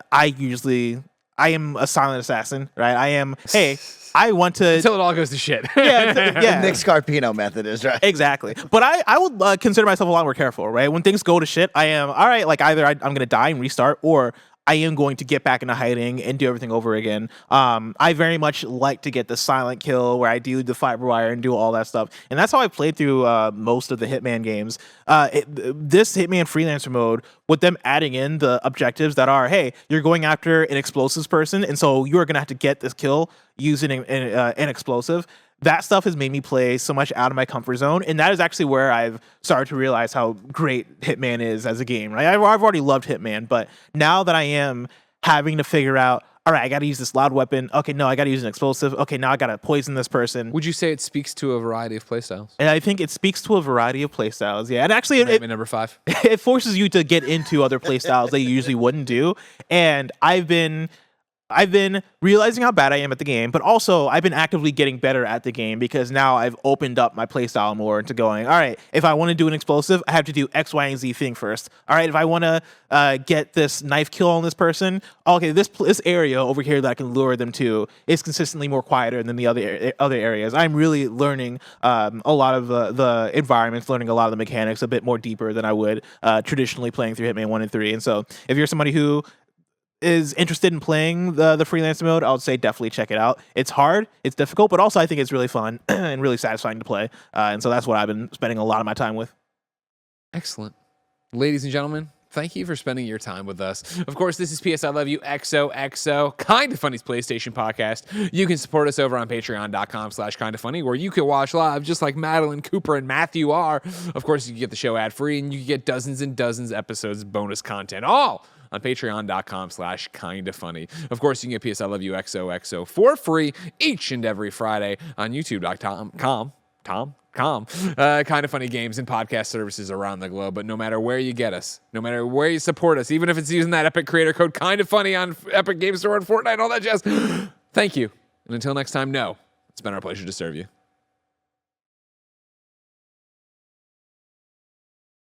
am a silent assassin, right? I want to until it all goes to shit. Yeah. Nick Scarpino method is right. Exactly. But I would consider myself a lot more careful, right? When things go to shit, I am, all right, like either I'm going to die and restart, or I am going to get back into hiding and do everything over again. I very much like to get the silent kill where I do the fiber wire and do all that stuff. And that's how I played through most of the Hitman games. This Hitman Freelancer mode, with them adding in the objectives that are, hey, you're going after an explosives person, and so you're going to have to get this kill using an explosive. That stuff has made me play so much out of my comfort zone, and that is actually where I've started to realize how great Hitman is as a game. Right? I've already loved Hitman, but now that I am having to figure out, all right, I got to use this loud weapon. Okay, no, I got to use an explosive. Okay, now I got to poison this person. Would you say it speaks to a variety of playstyles? And I think it speaks to a variety of playstyles. Yeah, and actually, number 5. It forces you to get into other playstyles that you usually wouldn't do. And I've been realizing how bad I am at the game, but also I've been actively getting better at the game because now I've opened up my playstyle more into going, all right, if I want to do an explosive, I have to do X, Y, and Z thing first. All right, if I want to get this knife kill on this person, okay, this area over here that I can lure them to is consistently more quieter than the other areas. I'm really learning a lot of the environments, learning a lot of the mechanics a bit more deeper than I would traditionally playing through Hitman 1 and 3. And so if you're somebody who is interested in playing the freelancer mode, I would say definitely check it out. It's hard, it's difficult, but also I think it's really fun and really satisfying to play. And so that's what I've been spending a lot of my time with. Excellent. Ladies and gentlemen, thank you for spending your time with us. Of course, this is PS I Love You XOXO, KindaFunny's PlayStation podcast. You can support us over on patreon.com/KindaFunny, where you can watch live just like Madeline, Cooper, and Matthew are. Of course, you can get the show ad-free, and you can get dozens and dozens of episodes of bonus content, all on patreon.com/KindaFunny. Of course, you can get PS I Love You XOXO for free each and every Friday on youtube.com. Kind of Funny games and podcast services around the globe. But no matter where you get us, no matter where you support us, even if it's using that Epic creator code Kind of Funny on Epic Game Store and Fortnite and all that jazz, thank you. And until next time, it's been our pleasure to serve you.